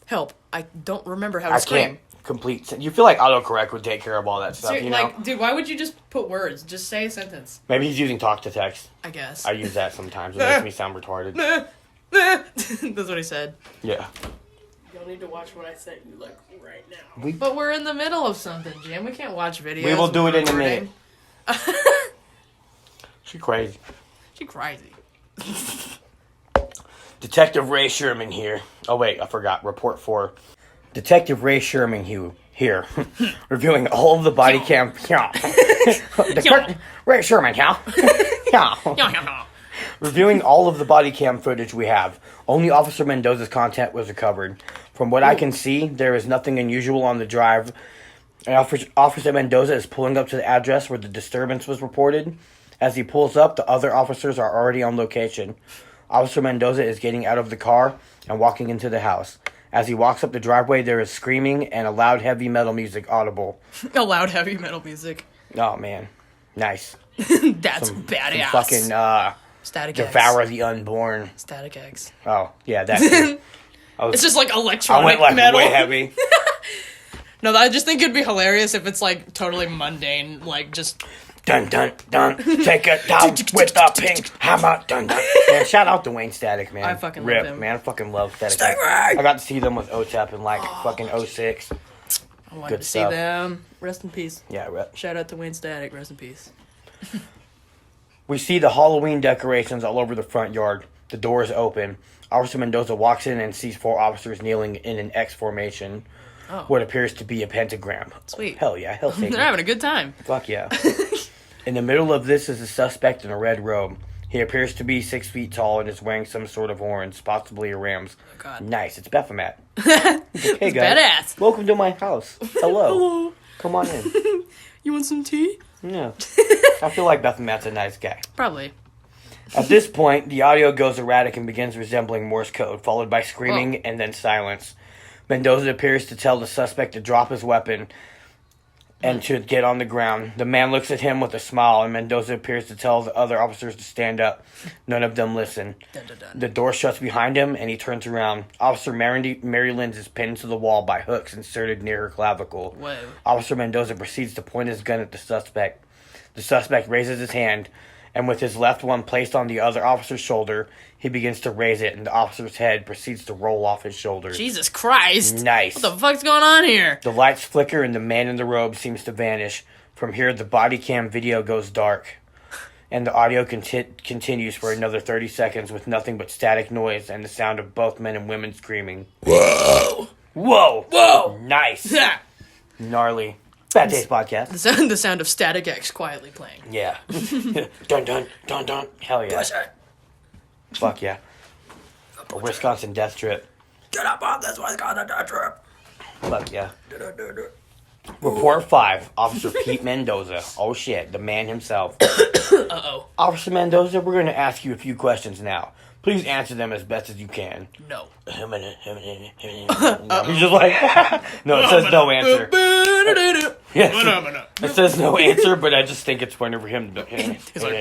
Help. I don't remember how to scream. Can't complete. You feel like autocorrect would take care of all that stuff, you know? Like, dude, why would you just put words? Just say a sentence. Maybe he's using talk to text. I guess. I use that sometimes. It makes me sound retarded. That's what he said. Yeah. Y'all need to watch what I sent you, like, right now. But we're in the middle of something, Jim. We can't watch videos. We will do it in a recording. minute. She's crazy. She crazy. Detective Ray Sherman here. Oh, wait, I forgot. Report 4. Detective Ray Sherman here. Reviewing all of the body cam. Ray Sherman, Reviewing all of the body cam footage we have. Only Officer Mendoza's content was recovered. From what I can see, there is nothing unusual on the drive. And Officer Mendoza is pulling up to the address where the disturbance was reported. As he pulls up, the other officers are already on location. Officer Mendoza is getting out of the car and walking into the house. As he walks up the driveway, there is screaming and a loud heavy metal music audible. A loud heavy metal music. Oh, man. Nice. That's badass. Fucking, Static Devour eggs. the Unborn. Static eggs. Oh, yeah, that too. It's just like electronic I went like metal. way heavy. No, I just think it'd be hilarious if it's like totally mundane, like just Dun dun dun. Take it down with the pink hammer. Dun dun. Man, shout out to Wayne Static, man. I fucking Rip, love him. man. I fucking love Static. I got to see them with OTEP in like fucking 06. I wanted Good to stuff. see them. Rest in peace. Yeah, rip. Shout out to Wayne Static. Rest in peace. We see the Halloween decorations all over the front yard. The door is open. Officer Mendoza walks in and sees 4 officers kneeling in an X formation. Oh. What appears to be a pentagram. Sweet. Hell yeah. Hell They're Satan. having a good time. Fuck yeah. In the middle of this is a suspect in a red robe. He appears to be 6 feet tall and is wearing some sort of horns, possibly a ram's. Oh, God. Nice. It's Baphomet. Hey It's guys. badass. Welcome to my house. Hello. Hello. Come on in. You want some tea? Yeah. I feel like Baphomet's a nice guy. Probably. At this point, the audio goes erratic and begins resembling Morse code, followed by screaming and then silence. Mendoza appears to tell the suspect to drop his weapon and to get on the ground. The man looks at him with a smile, and Mendoza appears to tell the other officers to stand up. None of them listen. Dun, dun, dun. The door shuts behind him, and he turns around. Officer Mary Lynn's is pinned to the wall by hooks inserted near her clavicle. Whoa. Officer Mendoza proceeds to point his gun at the suspect. The suspect raises his hand, and with his left one placed on the other officer's shoulder, he begins to raise it, and the officer's head proceeds to roll off his shoulders. Jesus Christ. Nice. What the fuck's going on here? The lights flicker, and the man in the robe seems to vanish. From here, the body cam video goes dark, and the audio continues for another 30 seconds with nothing but static noise and the sound of both men and women screaming. Whoa. Whoa! Whoa. Nice. Gnarly. Bad Taste Podcast. The sound of Static X quietly playing. Yeah. Dun dun dun dun. Hell yeah. Fuck yeah. A Wisconsin death trip. Get up on this Wisconsin death trip. Fuck yeah. Report 5. Officer Pete Mendoza. Oh shit, the man himself. Uh-oh. Officer Mendoza, we're going to ask you a few questions now. Please answer them as best as you can. No. No, he's just like, no, it says no answer. Yes, it says no answer, but I just think it's funny for him to He's like,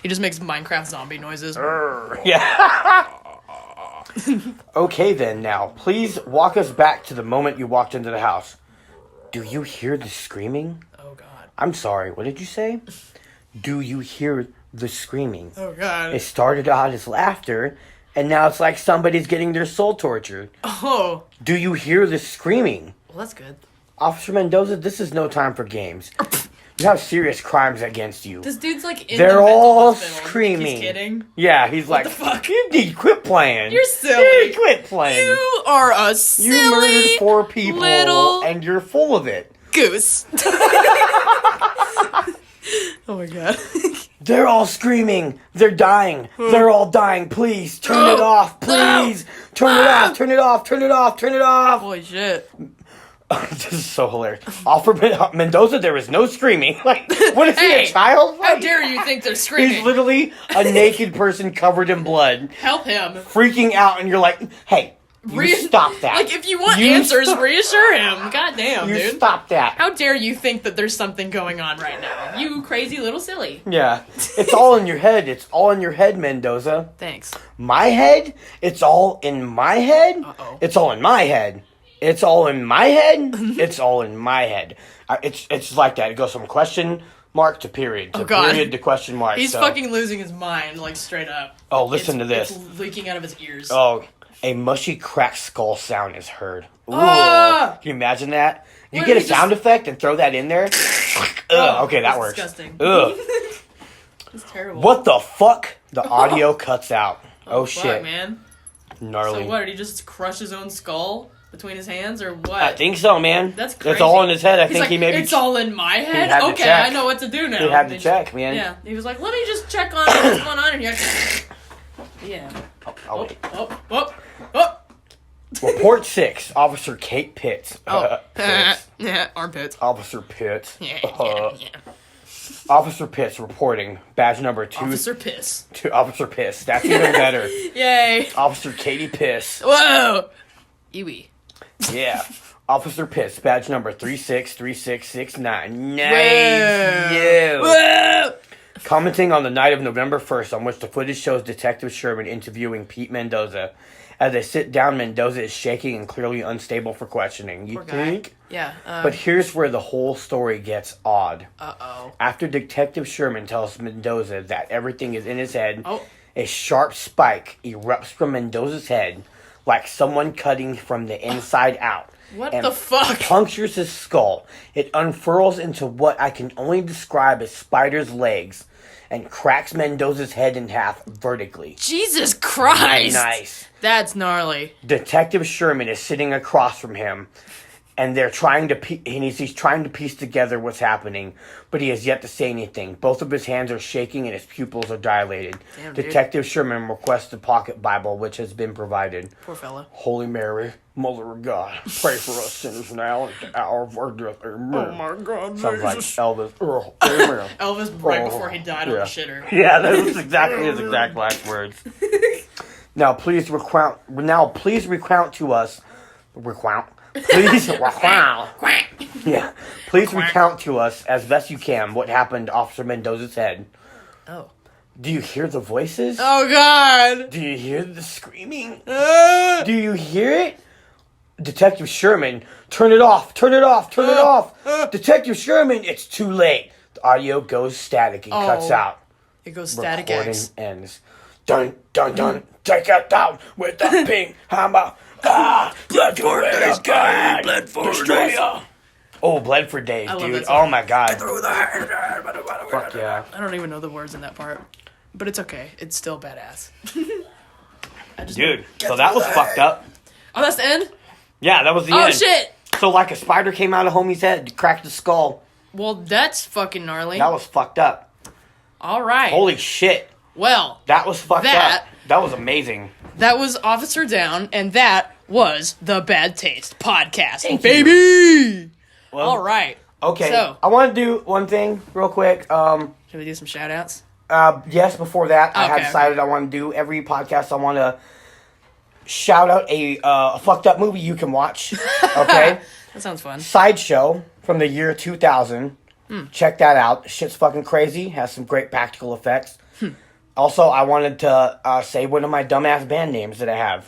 he just makes Minecraft zombie noises. yeah. Okay then, now, please walk us back to the moment you walked into the house. Do you hear the screaming? Oh, God. I'm sorry, what did you say? Do you hear the screaming? Oh, God. It started out as laughter, and now it's like somebody's getting their soul tortured. Oh. Do you hear the screaming? Well, that's good. Officer Mendoza, this is no time for games. You have serious crimes against you. This dude's like in They're the mental all hospital. screaming. He's kidding. Yeah, he's What like, the fuck? You need to quit playing. You're silly. You quit playing. You are a silly You murdered 4 people, little and you're full of it. goose. Oh my God. They're all screaming. They're dying. They're all dying. Please, turn it off. Please. Turn it off. Turn it off. Turn it off. Turn it off. Holy shit. This is so hilarious. Offer Mendoza, there is no screaming. Like, what is he, Hey, a child? How dare you think they're screaming? He's literally a naked person covered in blood, Help him. freaking out, and you're like, hey, you stop that. Like, if you want You answers, stop- reassure him. God damn, You dude. stop that. How dare you think that there's something going on right now? You crazy little silly. Yeah. It's all in your head. It's all in your head, Mendoza. Thanks. My head? It's all in my head? Uh-oh. It's all in my head. It's all in my head? It's all in my head. It's like that. It goes from question mark to period. To God. period to question mark. He's so. fucking losing his mind, like, straight up. Oh, listen to this. It's leaking out of his ears. Oh, a mushy cracked skull sound is heard. Ooh. Ah! Can you imagine that? You What get a if he sound effect and throw that in there? Ugh, okay, that that's works. disgusting. Ugh. It's terrible. What the fuck? The audio cuts out. Oh, fuck, shit. man. Gnarly. So what, did he just crush his own skull between his hands, or what? I think so, man. That's crazy. It's all in his head. I He's think like, he maybe... it's all in my head? had to Okay, check. I know what to do now. He had to And check, man. Yeah, he was like, let me just check on what's going on in here. Yeah. Oh, Oh. Report 6, Officer Kate Pitts. Pitts. Yeah, armpits. Officer Pitts. Yeah. Officer Pitts reporting. Badge number 2. Officer Piss. Officer Piss. That's even better. Yay. Officer Katie Piss. Whoa. Eewee. Yeah. Officer Piss. Badge number 363669. Nice. Whoa. You. Whoa. Commenting on the night of November 1st, on which the footage shows Detective Sherman interviewing Pete Mendoza. As they sit down, Mendoza is shaking and clearly unstable for questioning. You Poor guy. think? Yeah. But here's where the whole story gets odd. Uh-oh. After Detective Sherman tells Mendoza that everything is in his head, Oh. a sharp spike erupts from Mendoza's head like someone cutting from the inside out. What and the fuck? Punctures his skull. It unfurls into what I can only describe as spider's legs and cracks Mendoza's head in half vertically. Jesus Christ. Nice. That's gnarly. Detective Sherman is sitting across from him, and they're trying to he's trying to piece together what's happening, but he has yet to say anything. Both of his hands are shaking and his pupils are dilated. Damn, dude. Detective Sherman requests the pocket Bible, which has been provided. Poor fella. Holy Mary, Mother of God, pray for us sinners now and at the hour of our death. Amen. Oh my God, Sounds like Jesus. Elvis. Oh, amen. Elvis right Oh, before he died on yeah. the shitter. Yeah, that was exactly his exact last words. Now, please recount to us. Please recount. Yeah. Please recount to us as best you can what happened to Officer Mendoza's head. Oh. Do you hear the voices? Oh God. Do you hear the screaming? Do you hear it? Detective Sherman, turn it off, turn it off, turn it off. Detective Sherman, it's too late. The audio goes static and cuts out. It goes static Recording X. ends. Dun, dun, dun. Take it down with the pink hammer. Ah, blood for days, God. Blood for days. Oh, bled for days, I love dude. that song. Oh my God. Fuck yeah. I don't even know the words in that part, but it's okay. It's still badass. I just Dude, so that was fucked up. Oh, that's the end? Yeah, that was the Oh end. shit! So like a spider came out of homie's head, cracked his skull. Well, that's fucking gnarly. That was fucked up. All right. Holy shit. Well, That was fucked That- up. That was amazing. that was Officer Down, and that was the Bad Taste podcast, Thank you. baby. Well, All right. Okay. So- I want to do one thing real quick. Should we do some shout outs? Yes, before that, I had Okay. decided I want to do every podcast. I want to shout out a fucked up movie you can watch. Okay. That sounds fun. Sideshow from the year 2000. Check that out. Shit's fucking crazy. Has some great practical effects. Also, I wanted to say one of my dumbass band names that I have.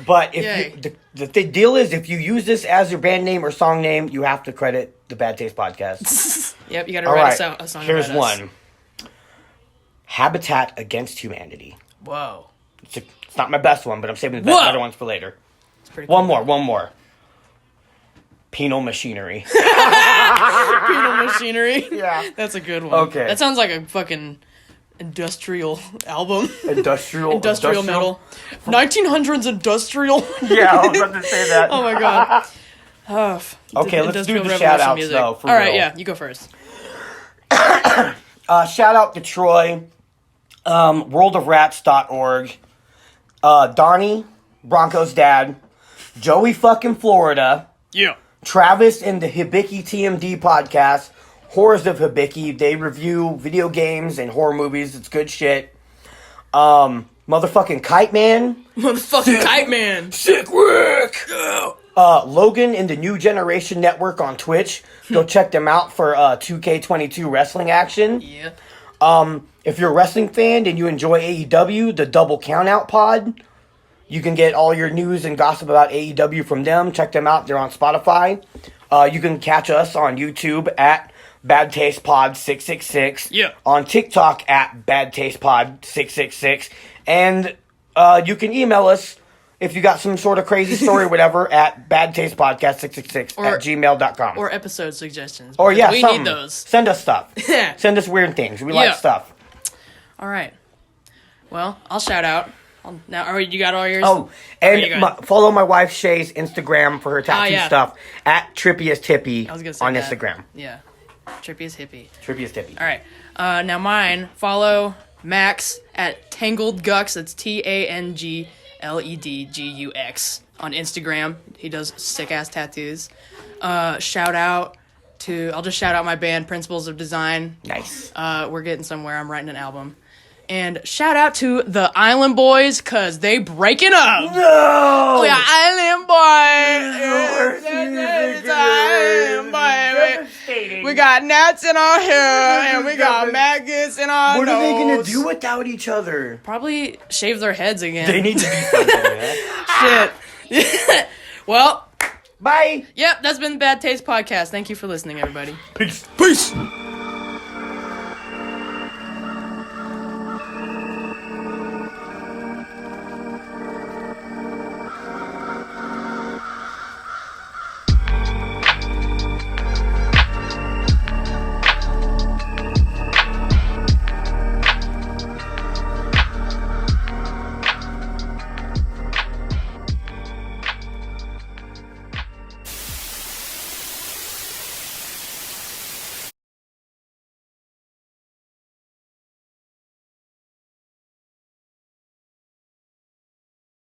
But if Yay. the deal is, if you use this as your band name or song name, you have to credit the Bad Taste Podcast. Yep, you gotta All write right, a song here's about us. one. Habitat Against Humanity. Whoa. It's not my best one, but I'm saving the Whoa. better ones for later. It's pretty cool. One more. Penal Machinery. Penal Machinery. Yeah. That's a good one. Okay. That sounds like a fucking industrial album. Industrial metal. 1900s industrial. Yeah, I was about to say that. Oh my god. Okay, let's do Industrial the Revolution shout-outs, music. though, for All right, real. yeah, you go first. Shout out to Troy, worldofrats.org, Donnie, Bronco's dad, Joey fucking Florida, Yeah. Travis and the Hibiki TMD podcast, Horrors of Hibiki. They review video games and horror movies. It's good shit. Motherfucking Kite Man. Motherfucking Kite Man. Sick Rick. Logan and the New Generation Network on Twitch. Go check them out for 2K22 wrestling action. Yeah. If you're a wrestling fan and you enjoy AEW, the Double Countout Pod, you can get all your news and gossip about AEW from them. Check them out. They're on Spotify. You can catch us on YouTube at Bad Taste Pod 666. Yeah. On TikTok at Bad Taste Pod 666. And you can email us if you got some sort of crazy story or whatever at badtastepodcast666 at gmail.com. Or episode suggestions. Or yeah, we something. need those. Send us stuff. Yeah. Send us weird things. We like stuff. All right. Well, I'll shout out. Now, you got all yours? Oh, and follow my wife Shay's Instagram for her tattoo stuff at Trippiest Hippie on Instagram. Yeah. Trippiest Hippie. Trippiest Hippie. All right. Now mine, follow Max at Tangled Gux. That's TANGLEDGUX on Instagram. He does sick ass tattoos. I'll just shout out my band, Principles of Design. Nice. We're getting somewhere. I'm writing an album. And shout out to the Island Boys, cause they breaking up. No! Oh yeah, Island Boys. We got gnats in our hair, and we got maggots in our What nose. are they gonna do without each other? Probably shave their heads again. They need to do something, man. Shit. Well, bye. yep, that's been the Bad Taste Podcast. Thank you for listening, everybody. Peace. Peace.